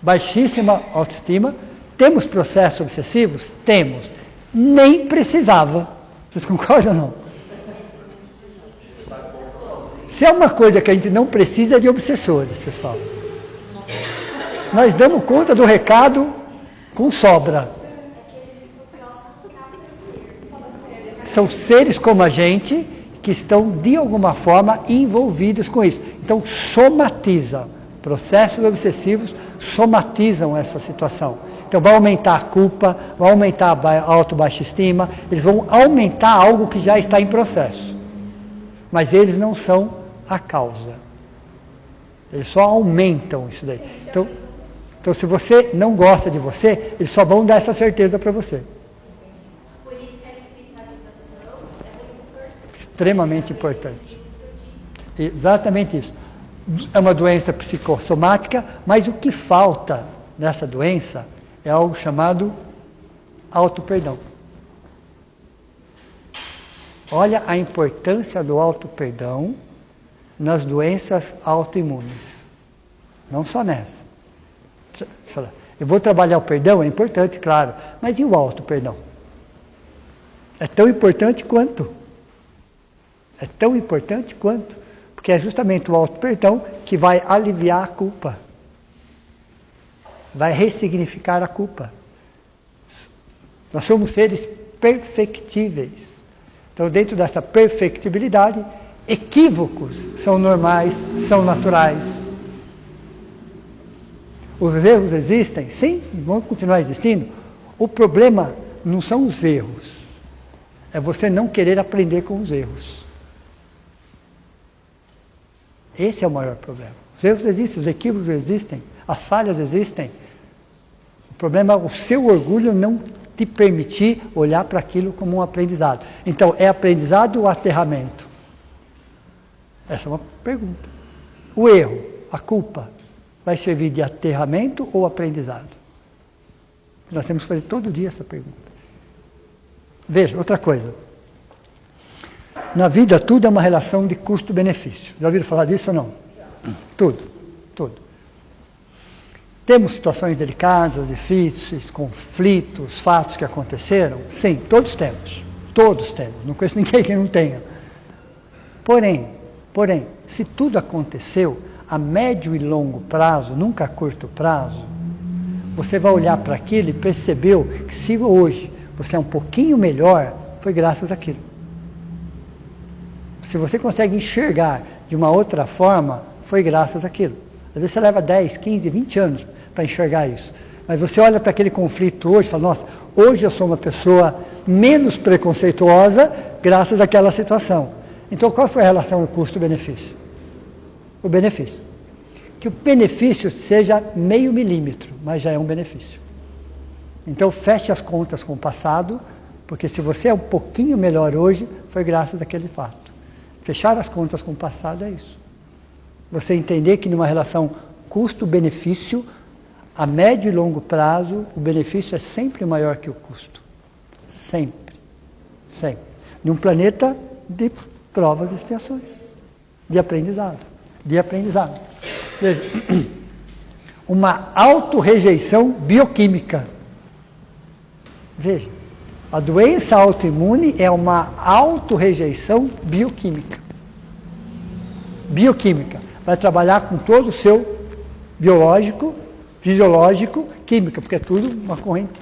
Baixíssima autoestima. Temos processos obsessivos? Temos. Nem precisava. Vocês concordam ou não? Se é uma coisa que a gente não precisa, é de obsessores, pessoal. Nós damos conta do recado com sobra. São seres como a gente que estão, de alguma forma, envolvidos com isso. Então, somatiza. Processos obsessivos somatizam essa situação. Então, vai aumentar a culpa, vai aumentar a auto-baixa estima, eles vão aumentar algo que já está em processo. Mas eles não são a causa. Eles só aumentam isso daí. Então, se você não gosta de você, eles só vão dar essa certeza para você. Por isso que a espiritualização é muito importante. Extremamente importante. Exatamente isso. É uma doença psicossomática, mas o que falta nessa doença é algo chamado auto-perdão. Olha a importância do auto-perdão nas doenças autoimunes. Não só nessa. Eu vou trabalhar o perdão, é importante, claro. Mas e o auto-perdão? É tão importante quanto. É tão importante quanto. Porque é justamente o auto-perdão que vai aliviar a culpa. Vai ressignificar a culpa. Nós somos seres perfectíveis. Então, dentro dessa perfectibilidade, equívocos são normais, são naturais. Os erros existem? Sim, vão continuar existindo. O problema não são os erros. É você não querer aprender com os erros. Esse é o maior problema. Os erros existem, os equívocos existem, as falhas existem. O problema é o seu orgulho não te permitir olhar para aquilo como um aprendizado. Então, é aprendizado ou aterramento? Essa é uma pergunta. O erro, a culpa, vai servir de aterramento ou aprendizado? Nós temos que fazer todo dia essa pergunta. Veja, outra coisa. Na vida, tudo é uma relação de custo-benefício. Já ouviram falar disso ou não? Tudo, tudo. Temos situações delicadas, difíceis, conflitos, fatos que aconteceram? Sim, todos temos. Todos temos. Não conheço ninguém que não tenha. Porém, se tudo aconteceu a médio e longo prazo, nunca a curto prazo, você vai olhar para aquilo e percebeu que se hoje você é um pouquinho melhor, foi graças àquilo. Se você consegue enxergar de uma outra forma, foi graças àquilo. Às vezes você leva 10, 15, 20 anos para enxergar isso. Mas você olha para aquele conflito hoje e fala, nossa, hoje eu sou uma pessoa menos preconceituosa graças àquela situação. Então qual foi a relação do custo-benefício? O benefício. Que o benefício seja meio milímetro, mas já é um benefício. Então feche as contas com o passado, porque se você é um pouquinho melhor hoje, foi graças àquele fato. Fechar as contas com o passado é isso. Você entender que numa relação custo-benefício, a médio e longo prazo, o benefício é sempre maior que o custo. Sempre. Sempre. Num planeta de provas e expiações. De aprendizado. De aprendizado. Veja, uma autorrejeição bioquímica. Veja, a doença autoimune é uma autorrejeição bioquímica. Bioquímica. Vai trabalhar com todo o seu biológico, fisiológico, química, porque é tudo uma corrente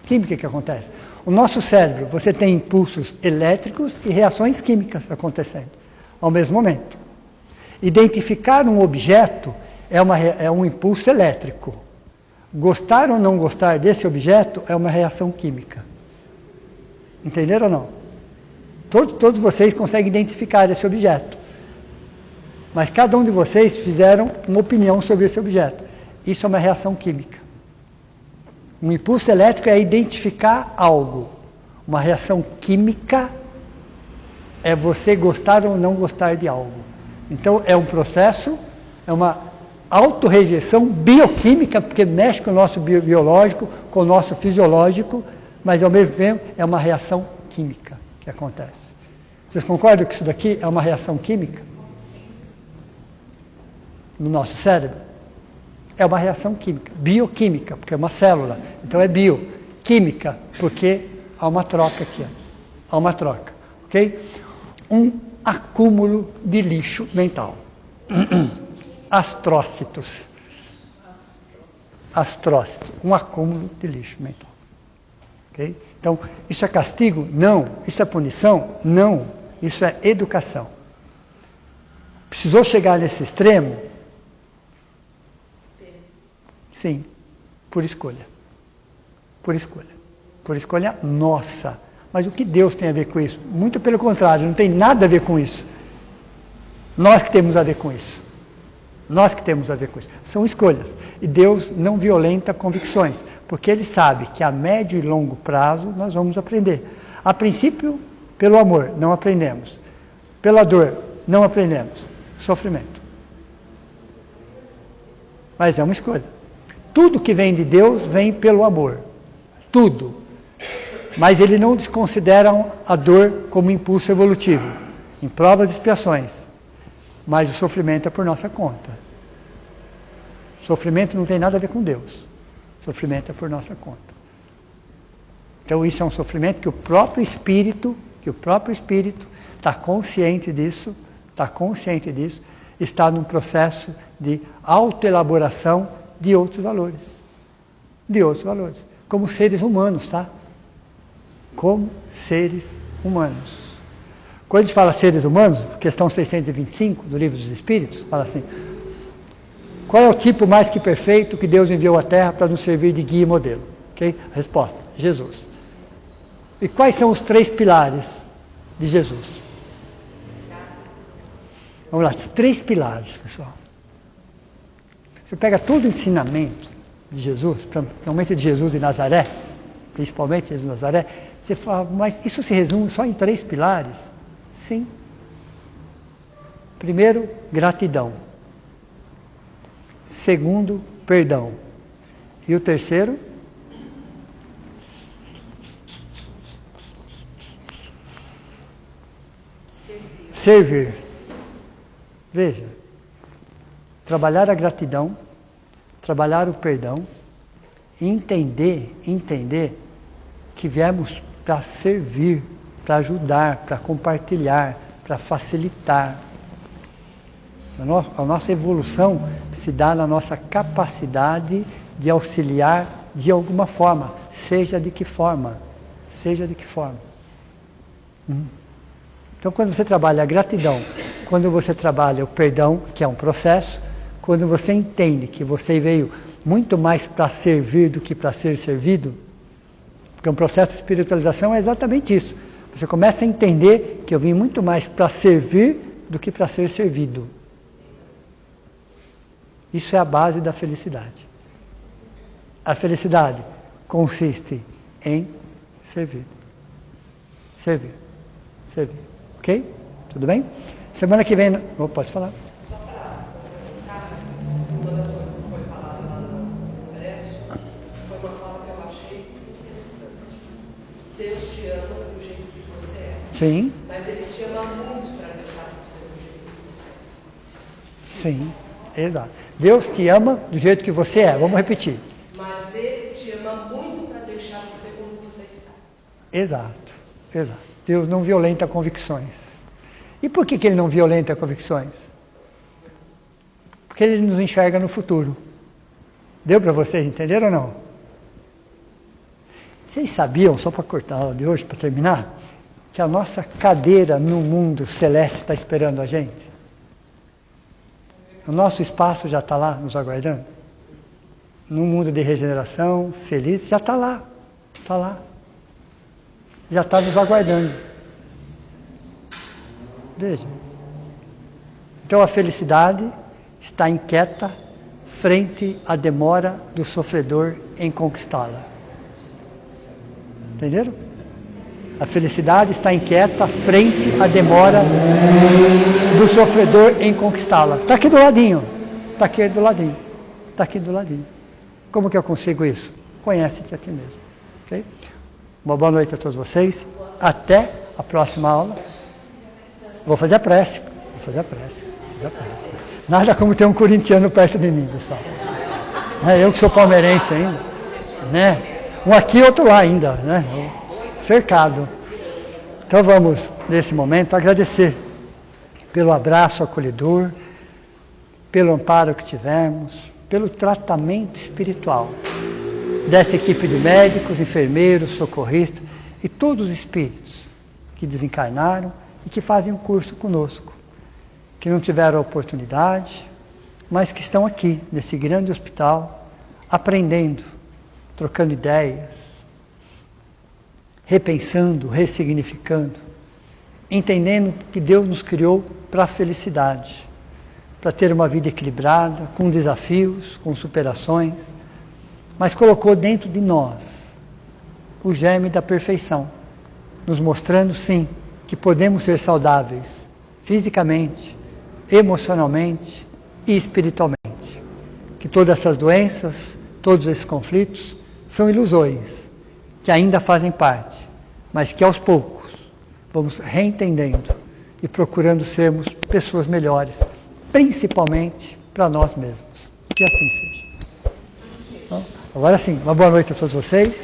química que acontece. O nosso cérebro, você tem impulsos elétricos e reações químicas acontecendo ao mesmo momento. Identificar um objeto é um impulso elétrico. Gostar ou não gostar desse objeto é uma reação química. Entenderam ou não? Todos vocês conseguem identificar esse objeto. Mas cada um de vocês fizeram uma opinião sobre esse objeto. Isso é uma reação química. Um impulso elétrico é identificar algo. Uma reação química é você gostar ou não gostar de algo. Então é um processo, é uma autorrejeição bioquímica, porque mexe com o nosso biológico, com o nosso fisiológico, mas ao mesmo tempo é uma reação química que acontece. Vocês concordam que isso daqui é uma reação química? No nosso cérebro? É uma reação química, bioquímica, porque é uma célula, então é bio. Química, porque há uma troca aqui, há uma troca, ok? Um acúmulo de lixo mental. Astrócitos. Astrócitos, um acúmulo de lixo mental. Okay? Então, isso é castigo? Não. Isso é punição? Não. Isso é educação. Precisou chegar nesse extremo? Sim, por escolha. Por escolha. Por escolha nossa. Mas o que Deus tem a ver com isso? Muito pelo contrário, não tem nada a ver com isso. Nós que temos a ver com isso. Nós que temos a ver com isso. São escolhas. E Deus não violenta convicções, porque Ele sabe que a médio e longo prazo nós vamos aprender. A princípio, pelo amor, não aprendemos. Pela dor, não aprendemos. Sofrimento. Mas é uma escolha. Tudo que vem de Deus vem pelo amor. Tudo. Mas ele não desconsidera a dor como impulso evolutivo, em provas e expiações. Mas o sofrimento é por nossa conta. O sofrimento não tem nada a ver com Deus. O sofrimento é por nossa conta. Então isso é um sofrimento que o próprio Espírito está consciente disso, está num processo de autoelaboração de outros valores. Como seres humanos, tá? Como seres humanos. Quando a gente fala seres humanos, questão 625 do Livro dos Espíritos, fala assim: qual é o tipo mais que perfeito que Deus enviou à Terra para nos servir de guia e modelo? Okay? A resposta: Jesus. E quais são os 3 pilares de Jesus? Vamos lá, 3 pilares, pessoal. Você pega todo o ensinamento de Jesus, principalmente de Jesus de Nazaré, você fala, mas isso se resume só em 3 pilares? Sim. Primeiro, gratidão. Segundo, perdão. E o terceiro? Servir. Veja, trabalhar a gratidão, trabalhar o perdão, e entender que viemos para servir, para ajudar, para compartilhar, para facilitar. A nossa evolução se dá na nossa capacidade de auxiliar de alguma forma, seja de que forma. Então, quando você trabalha a gratidão, quando você trabalha o perdão, que é um processo, quando você entende que você veio muito mais para servir do que para ser servido, porque um processo de espiritualização é exatamente isso. Você começa a entender que eu vim muito mais para servir do que para ser servido. Isso é a base da felicidade. A felicidade consiste em servir. Servir. Ok? Tudo bem? Semana que vem... pode falar. Só para colocar, uma das coisas que foi falada lá no congresso foi uma fala que eu achei muito interessante. Deus te ama do jeito que você é. Sim. Mas Ele te ama muito para deixar você do jeito que você é. Sim, exato. Deus te ama do jeito que você é. Vamos repetir. Mas Ele te ama muito para deixar você como você está. Exato. Deus não violenta convicções. E por que Ele não violenta convicções? Porque Ele nos enxerga no futuro. Deu para vocês entenderam ou não? Vocês sabiam, só para cortar a aula de hoje, para terminar, que a nossa cadeira no mundo celeste está esperando a gente? O nosso espaço já está lá, nos aguardando? No mundo de regeneração, feliz, já está lá. Já está nos aguardando. Veja. Então a felicidade está inquieta frente à demora do sofredor em conquistá-la. Entenderam? A felicidade está inquieta frente à demora do sofredor em conquistá-la. Está aqui do ladinho. Como que eu consigo isso? Conhece-te a ti mesmo. Okay? Uma boa noite a todos vocês. Até a próxima aula. Vou fazer a prece. Nada como ter um corintiano perto de mim, pessoal. Eu que sou palmeirense ainda. Né? Um aqui e outro lá ainda. Né? Cercado. Então vamos, nesse momento, agradecer pelo abraço acolhedor, pelo amparo que tivemos, pelo tratamento espiritual dessa equipe de médicos, enfermeiros, socorristas e todos os espíritos que desencarnaram e que fazem o curso conosco, que não tiveram a oportunidade, mas que estão aqui, nesse grande hospital, aprendendo, trocando ideias, repensando, ressignificando, entendendo que Deus nos criou para a felicidade, para ter uma vida equilibrada, com desafios, com superações, mas colocou dentro de nós o germe da perfeição, nos mostrando, sim, que podemos ser saudáveis fisicamente, emocionalmente e espiritualmente. Que todas essas doenças, todos esses conflitos são ilusões, que ainda fazem parte, mas que aos poucos vamos reentendendo e procurando sermos pessoas melhores, principalmente para nós mesmos. Que assim seja. Então, agora sim, uma boa noite a todos vocês.